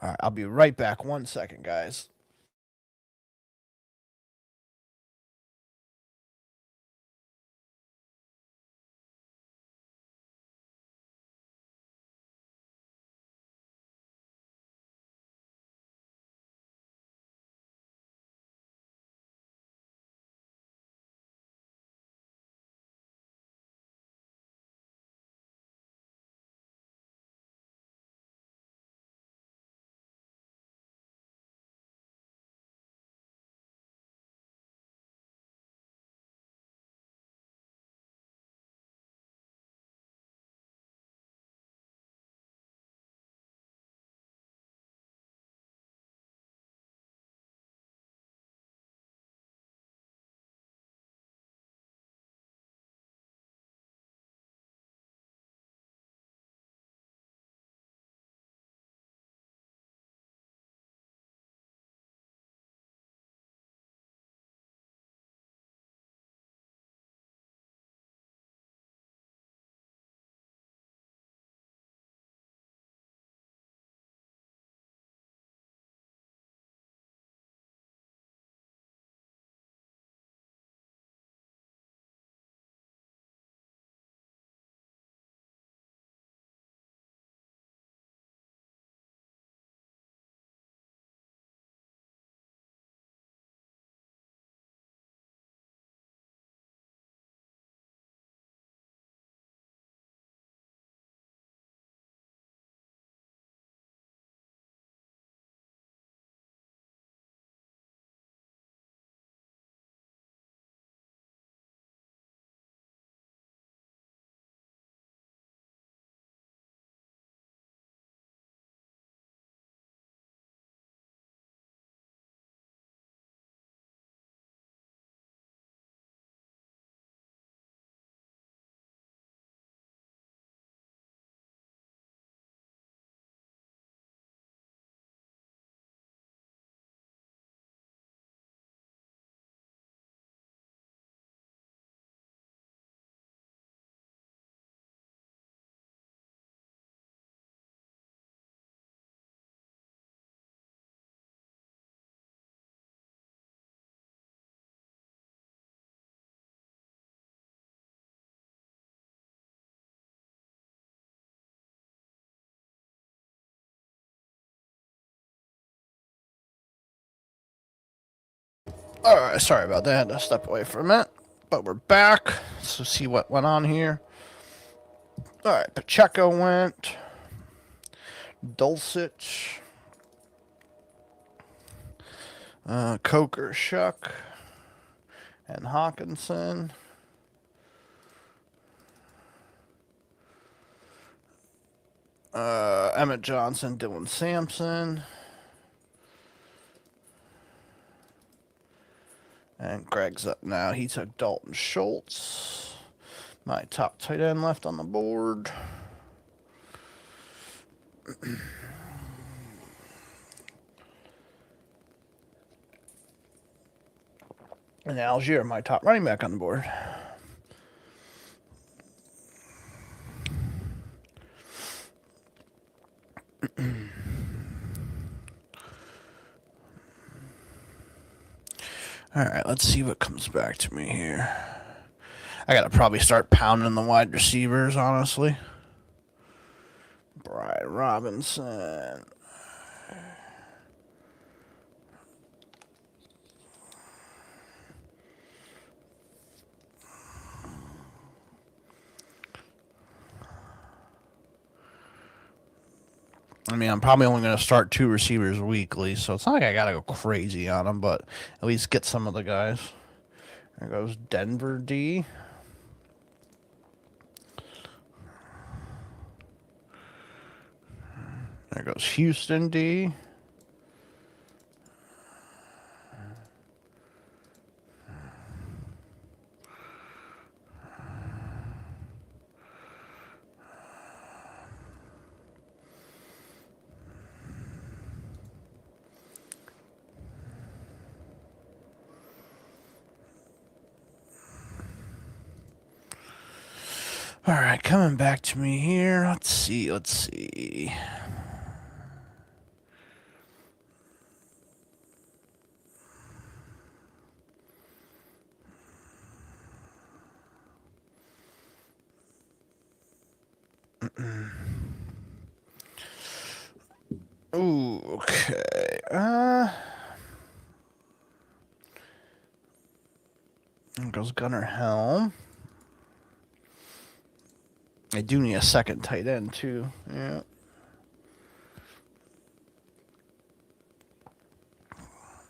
All right, I'll be right back. 1 second, guys. All right, sorry about that. I had to step away for a minute, but we're back. So see what went on here. All right, Pacheco went. Dulcich. Coker, Shuck, and Hawkinson. Emmett Johnson, Dylan Sampson. And Greg's up now. He took Dalton Schultz. My top tight end left on the board. And Algier, my top running back on the board. All right, let's see what comes back to me here. I got to probably start pounding the wide receivers, honestly. Brian Robinson. I mean, I'm probably only going to start 2 receivers weekly, so it's not like I got to go crazy on them, but at least get some of the guys. There goes Denver D. There goes Houston D. All right, coming back to me here. Let's see. Ooh, okay. There goes Gunnar Helm. I do need a second tight end, too. Yeah.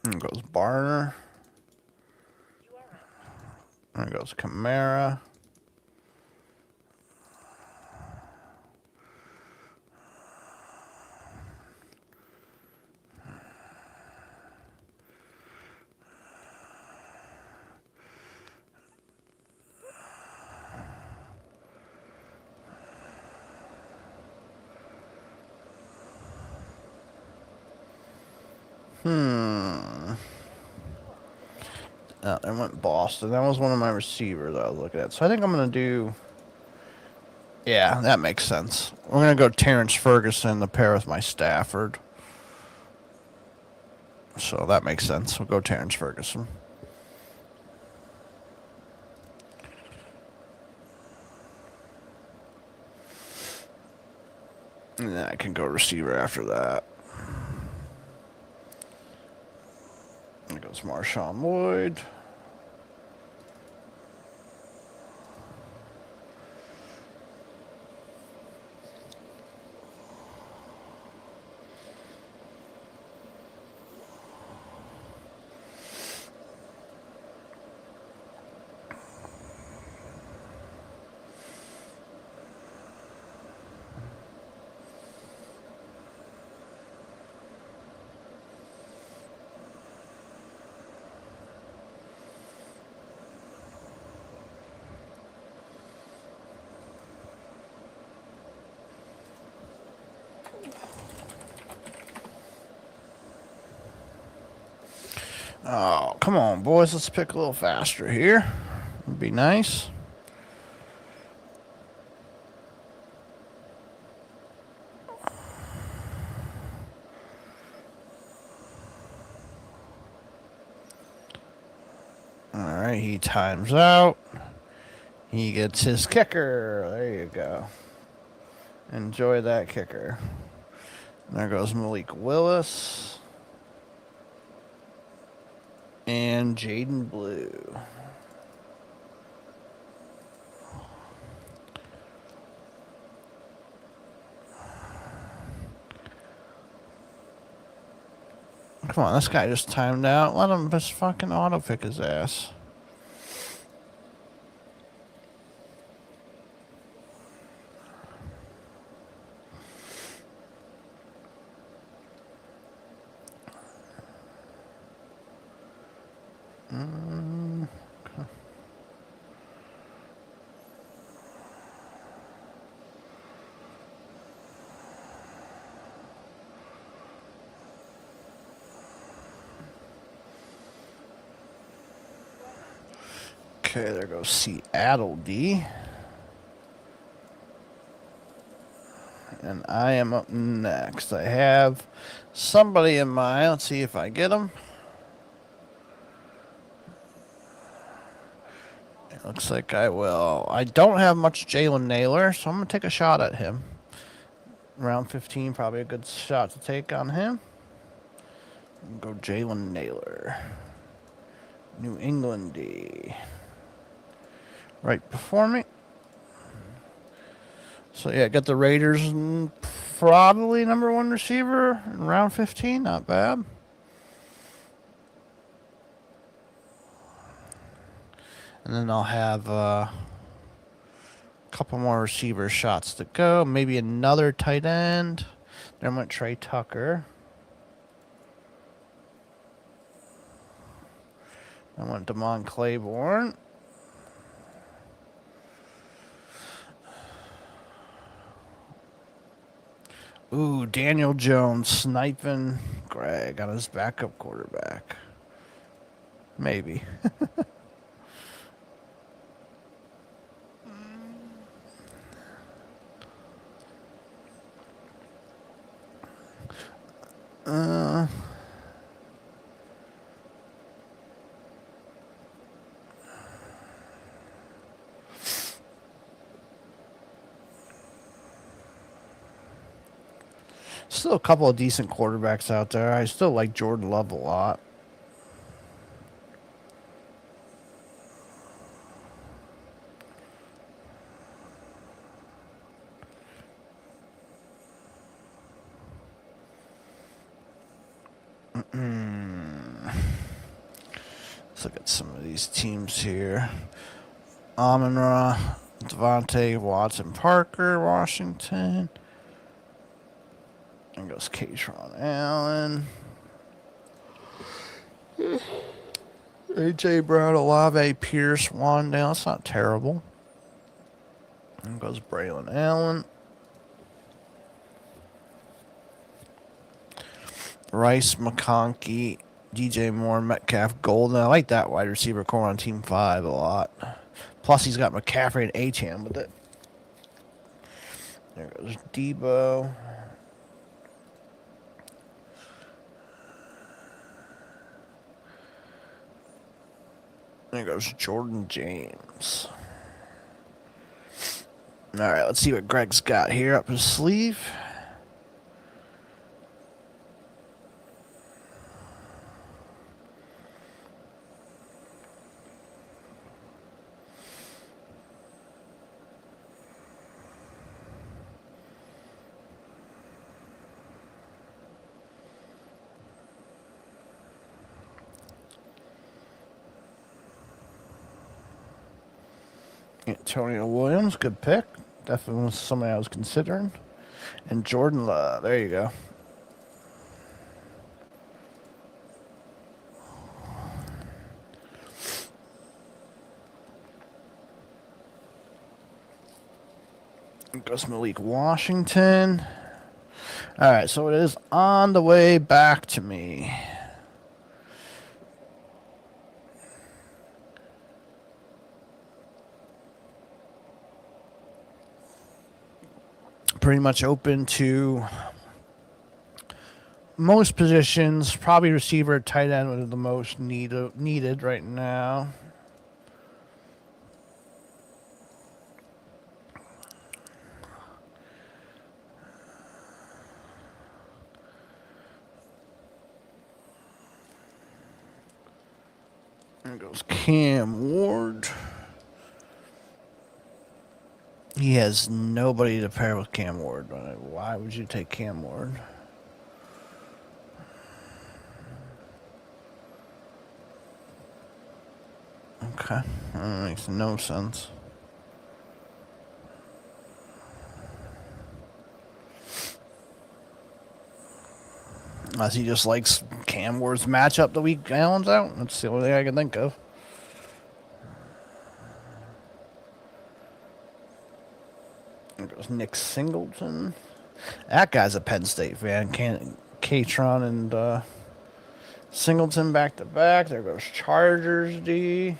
There goes Barner. There goes Kamara. Oh, there went Boston. That was one of my receivers I was looking at. So I think I'm going to do... Yeah, that makes sense. We're going to go Terrence Ferguson to pair with my Stafford. So that makes sense. We'll go Terrence Ferguson. And then I can go receiver after that. There goes Marshawn Lloyd. Oh, come on, boys. Let's pick a little faster here. Would be nice. All right, he times out. He gets his kicker. There you go. Enjoy that kicker. There goes Malik Willis. and Jaden Blue. Come on, this guy just timed out. Let him just fucking auto-pick his ass. Okay, there goes Seattle D. And I am up next. I have somebody in mind. Let's see if I get him. It looks like I will. I don't have much Jalen Naylor, so I'm going to take a shot at him. Round 15, probably a good shot to take on him. Go Jalen Naylor. New England D. Right before me. So, yeah, got the Raiders probably number one receiver in round 15. Not bad. And then I'll have a couple more receiver shots to go. Maybe another tight end. Then went Trey Tucker. I went Damon Claiborne. Ooh, Daniel Jones sniping Greg on his backup quarterback. Maybe. Still a couple of decent quarterbacks out there. I still like Jordan Love a lot. Let's look at some of these teams here. Amon-Ra, Devontae, Watson, Parker, Washington. There goes Keyshawn Allen. A.J. Brown, Olave, Pierce, Wandale. That's not terrible. There goes Braylon Allen. Rice, McConkey, DJ Moore, Metcalf, Golden. I like that wide receiver core on Team 5 a lot. Plus, he's got McCaffrey and Achane with it. There goes Debo. There goes Jordan James. All right, let's see what Greg's got here up his sleeve. Antonio Williams, good pick. Definitely was somebody I was considering. And Jordan Love, there you go. Goes Malik Washington. All right, so it is on the way back to me. Pretty much open to most positions. Probably receiver, tight end was the most needed right now. There goes Cam Ward. He has nobody to pair with Cam Ward. Why would you take Cam Ward? Okay, that makes no sense. Unless he just likes Cam Ward's matchup the week Allen's out. That's the only thing I can think of. There goes Nick Singleton. That guy's a Penn State fan. Catron and Singleton back to back. There goes Chargers D.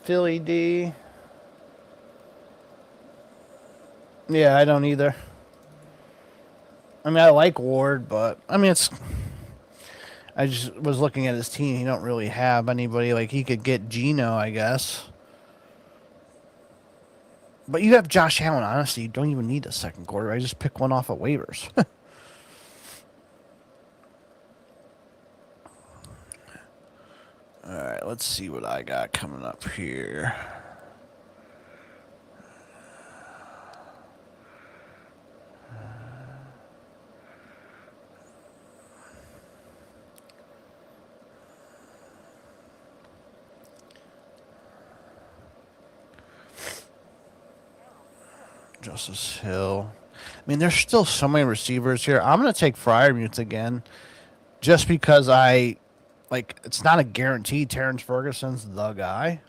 Philly D. Yeah, I don't either. I mean, I like Ward, but I mean, I just was looking at his team. He don't really have anybody. Like, he could get Geno, I guess. But you have Josh Allen. Honestly, you don't even need a second quarter. I just pick one off of waivers. All right, let's see what I got coming up here. Justice Hill. I mean, there's still so many receivers here. I'm going to take Freiermuth again just because it's not a guarantee Terrence Ferguson's the guy.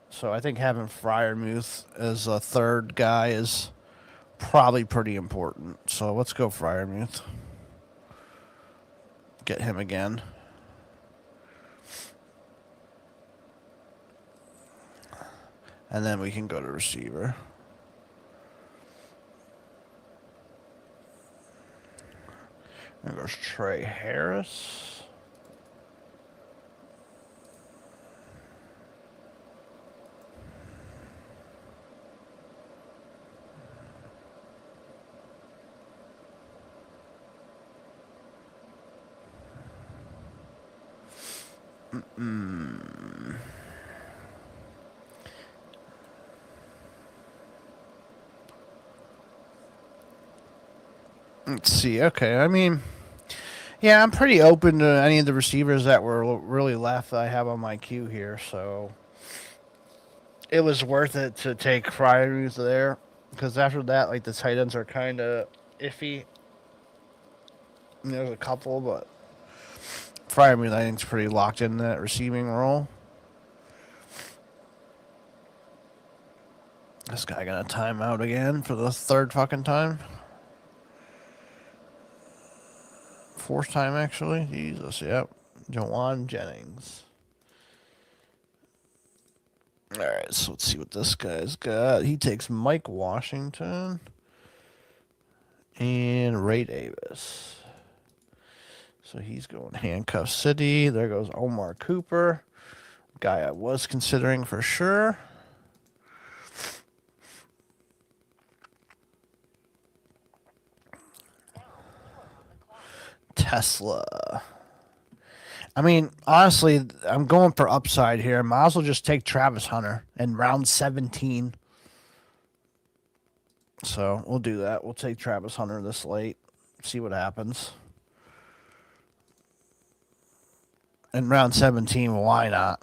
So I think having Freiermuth as a third guy is probably pretty important. So let's go Freiermuth. Get him again. And then we can go to receiver. There goes Trey Harris. Let's see. Okay, I mean, yeah, I'm pretty open to any of the receivers that were really left that I have on my queue here. So it was worth it to take Freiermuth there because after that, like, the tight ends are kind of iffy. And there's a couple, but Freiermuth I think is pretty locked in that receiving role. This guy got a timeout again for the third fucking time. Fourth time, actually. Jesus, yep. Jawan Jennings. All right, so let's see what this guy's got. He takes Mike Washington and Ray Davis. So he's going Handcuff City. There goes Omar Cooper. Guy I was considering for sure. Tesla. I mean, honestly, I'm going for upside here. Might as well just take Travis Hunter in round 17. So we'll do that. We'll take Travis Hunter this late. See what happens. In round 17, why not?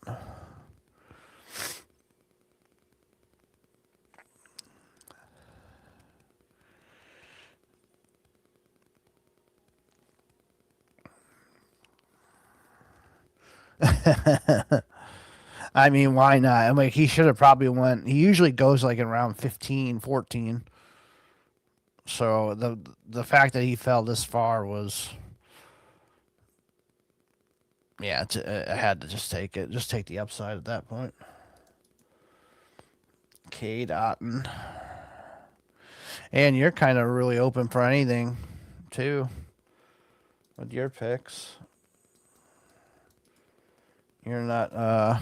I mean, why not? I'm like, he should have probably went. He usually goes like in round 15, 14. So the fact that he fell this far was, yeah, I had to just take it. Just take the upside at that point. Cade Otton. And you're kind of really open for anything, too, with your picks. You're not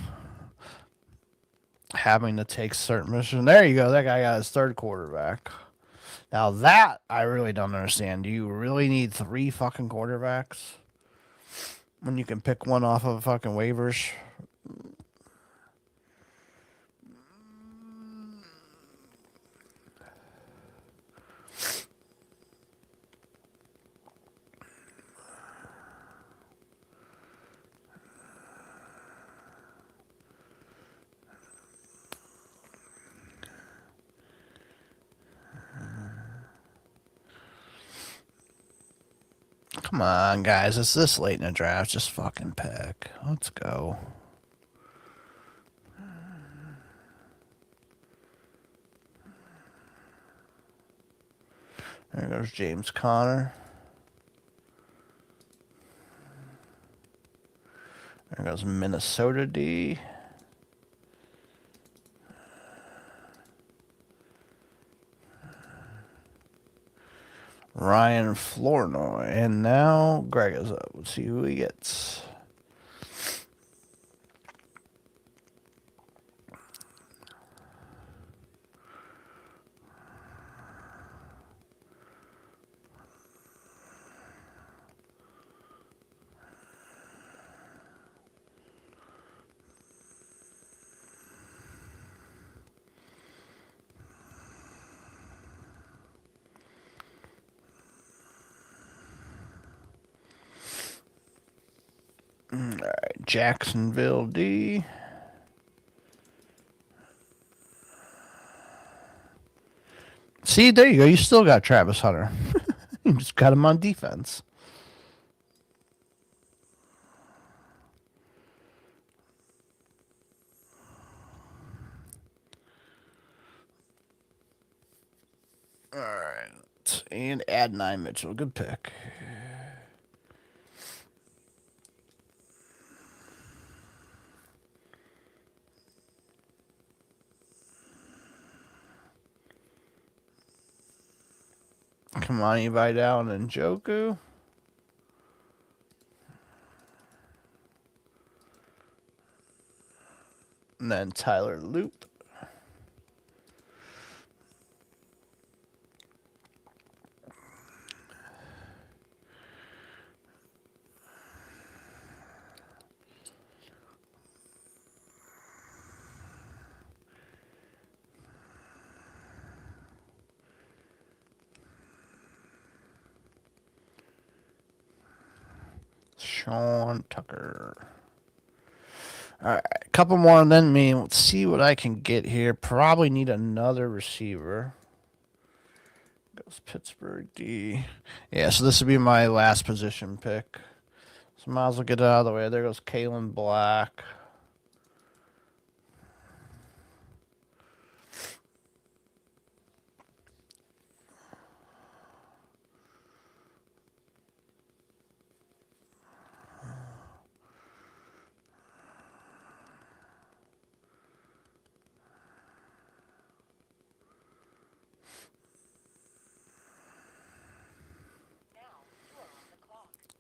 having to take certain missions. There you go. That guy got his third quarterback. Now that I really don't understand. Do you really need 3 fucking quarterbacks when you can pick one off of fucking waivers? Come on, guys. It's this late in the draft. Just fucking pick. Let's go. There goes James Conner. There goes Minnesota D. Ryan Flournoy. And now Greg is up. Let's see who he gets. All right, Jacksonville D. See, there you go. You still got Travis Hunter. You just got him on defense. All right. And Adonai Mitchell. Good pick. Kamani Vidal and Njoku. And then Tyler Loop. Sean Tucker. All right, a couple more than me. Let's see what I can get here. Probably need another receiver. Goes Pittsburgh D. Yeah, so this would be my last position pick. So might as well get it out of the way. There goes Kalen Black.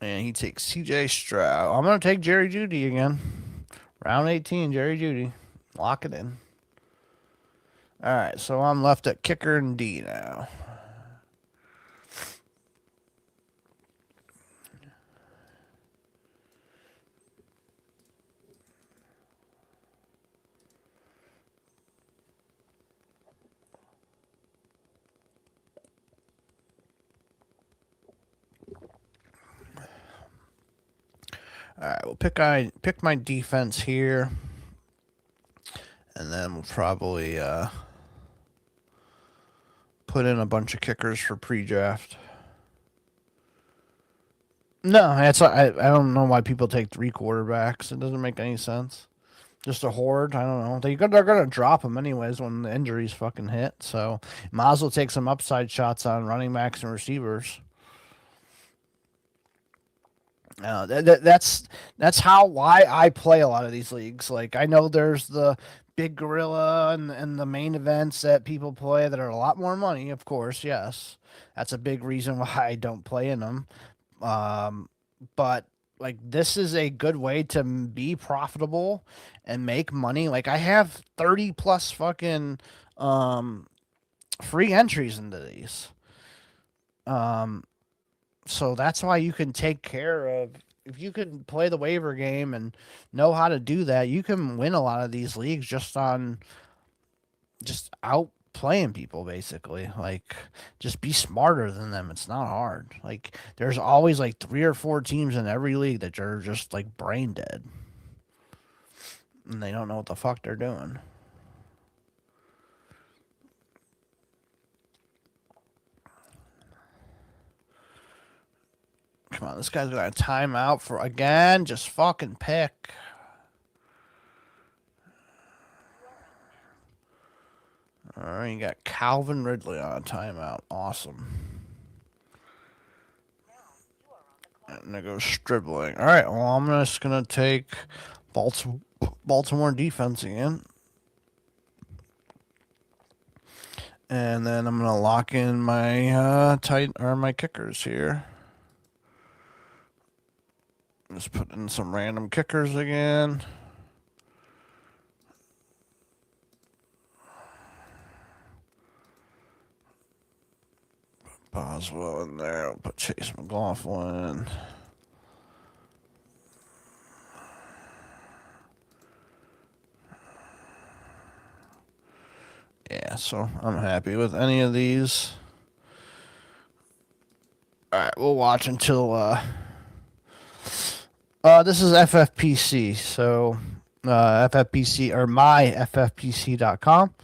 And he takes CJ Stroud. I'm going to take Jerry Jeudy again. Round 18, Jerry Jeudy. Lock it in. All right, so I'm left at kicker and D now. All right, we'll pick my defense here, and then we'll probably put in a bunch of kickers for pre-draft. No, I don't know why people take 3 quarterbacks. It doesn't make any sense. Just a horde. I don't know. They're gonna drop them anyways when the injuries fucking hit. So might as well take some upside shots on running backs and receivers. That's why I play a lot of these leagues. Like I know there's the big gorilla and the main events that people play that are a lot more money. Of course, yes, that's a big reason why I don't play in them. But like this is a good way to be profitable and make money. Like I have 30 plus fucking free entries into these. So that's why you can take care of, if you can play the waiver game and know how to do that, you can win a lot of these leagues just outplaying people basically. Like just be smarter than them. It's not hard. Like there's always like 3 or 4 teams in every league that are just like brain dead. And they don't know what the fuck they're doing. Come on, this guy's got a timeout for again. Just fucking pick. All right, you got Calvin Ridley on a timeout. Awesome. And there goes Stribling. All right, well, I'm just going to take Baltimore defense again. And then I'm going to lock in my my kickers here. Just put in some random kickers again. Boswell in there. I'll put Chase McLaughlin. Yeah, so I'm happy with any of these. All right, we'll watch until this is FFPC. So FFPC or myffpc.com.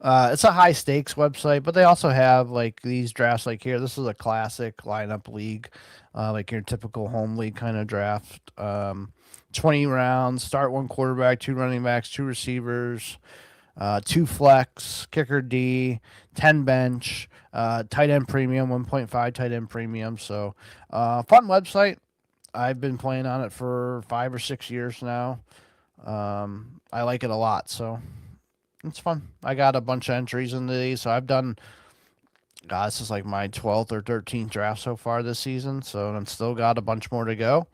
It's a high stakes website, but they also have like these drafts. Like here, this is a classic lineup league, like your typical home league kind of draft. 20 rounds, start one quarterback, two running backs, two receivers, two flex, kicker D, 10 bench, tight end premium, 1.5 tight end premium. So, fun website. I've been playing on it for 5 or 6 years now. I like it a lot. So it's fun. I got a bunch of entries into these. So I've done, God, this is like my 12th or 13th draft so far this season. So I'm still got a bunch more to go.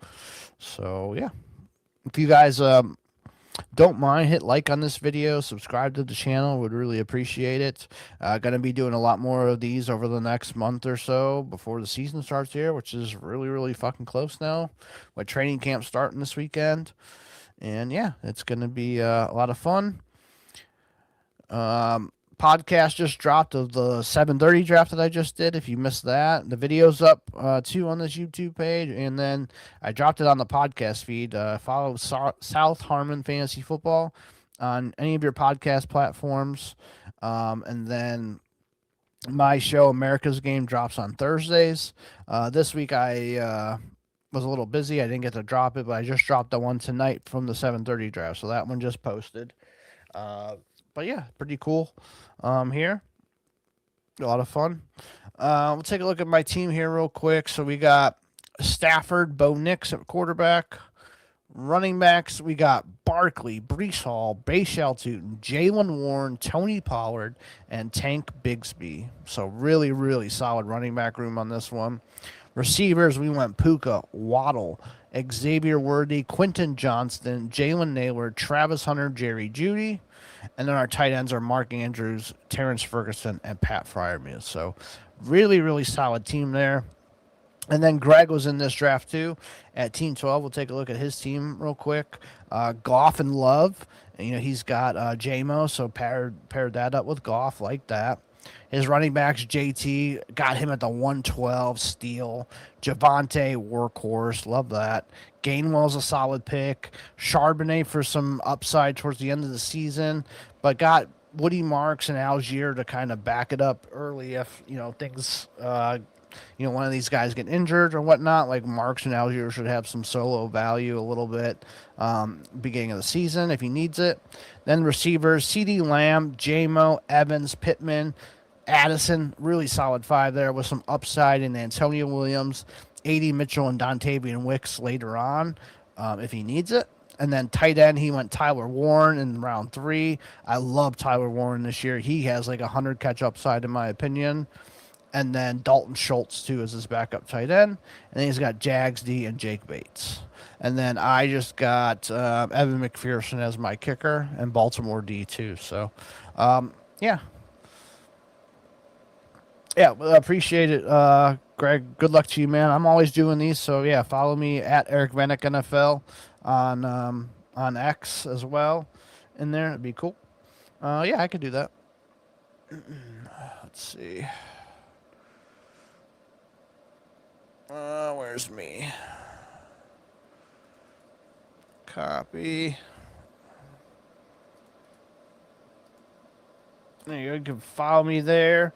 So yeah, if you guys don't mind, hit like on this video, subscribe to the channel, would really appreciate it. Gonna be doing a lot more of these over the next month or so before the season starts here, which is really fucking close now, with training camp starting this weekend. And yeah, it's gonna be a lot of fun. Podcast just dropped of the 7:30 draft that I just did. If you missed that, the video's up too on this YouTube page, and then I dropped it on the podcast feed. Follow South Harmon Fantasy Football on any of your podcast platforms, and then my show America's Game drops on Thursdays. This week I was a little busy. I didn't get to drop it, but I just dropped the one tonight from the 7:30 draft, so that one just posted. But yeah, pretty cool here. A lot of fun. We'll take a look at my team here real quick. So we got Stafford, Bo Nix at quarterback. Running backs, we got Barkley, Brees Hall, Bayshaw Tootin, Jalen Warren, Tony Pollard, and Tank Bigsby. So really solid running back room on this one. Receivers, we went Puka, Waddle, Xavier Worthy, Quentin Johnston, Jalen Naylor, Travis Hunter, Jerry Jeudy. And then our tight ends are Mark Andrews, Terrence Ferguson, and Pat Freiermuth. So really solid team there. And then Greg was in this draft too at Team 12. We'll take a look at his team real quick. Goff and Love. And, he's got JMO, so paired that up with Goff like that. His running backs, JT, got him at the 112 steal. Javante, workhorse, love that. Gainwell's a solid pick. Charbonnet for some upside towards the end of the season, but got Woody Marks and Algier to kind of back it up early if, things, one of these guys get injured or whatnot. Like Marks and Algier should have some solo value a little bit beginning of the season if he needs it. Then receivers, CeeDee Lamb, JMO, Evans, Pittman, Addison, really solid five there with some upside in Antonio Williams, A.D. Mitchell, and Dontavian Wicks later on if he needs it. And then tight end, he went Tyler Warren in round 3. I love Tyler Warren this year. He has like 100 catch upside in my opinion. And then Dalton Schultz, too, as his backup tight end. And then he's got Jags D and Jake Bates. And then I just got Evan McPherson as my kicker and Baltimore D, too. So, yeah. Yeah, appreciate it, Greg. Good luck to you, man. I'm always doing these. So, yeah, follow me at Eric Vanek NFL on X as well in there. It'd be cool. Yeah, I could do that. Let's see. Where's me? Copy. There you go. You can follow me there.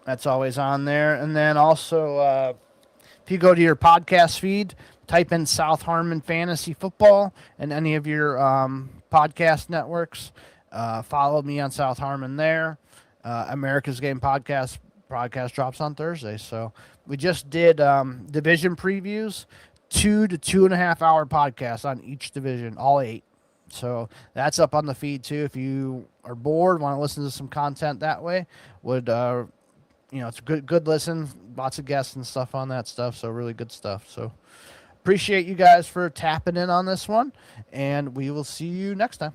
That's always on there. And then also If you go to your podcast feed, type in South Harmon Fantasy Football and any of your podcast networks. Follow me on South Harmon there. America's Game podcast drops on Thursday. So we just did division previews, 2 to 2.5 hour podcasts on each division, all 8. So that's up on the feed too. If you are bored, want to listen to some content that way, would it's a good listen. Lots of guests and stuff on that stuff. So really good stuff. So appreciate you guys for tapping in on this one, and we will see you next time.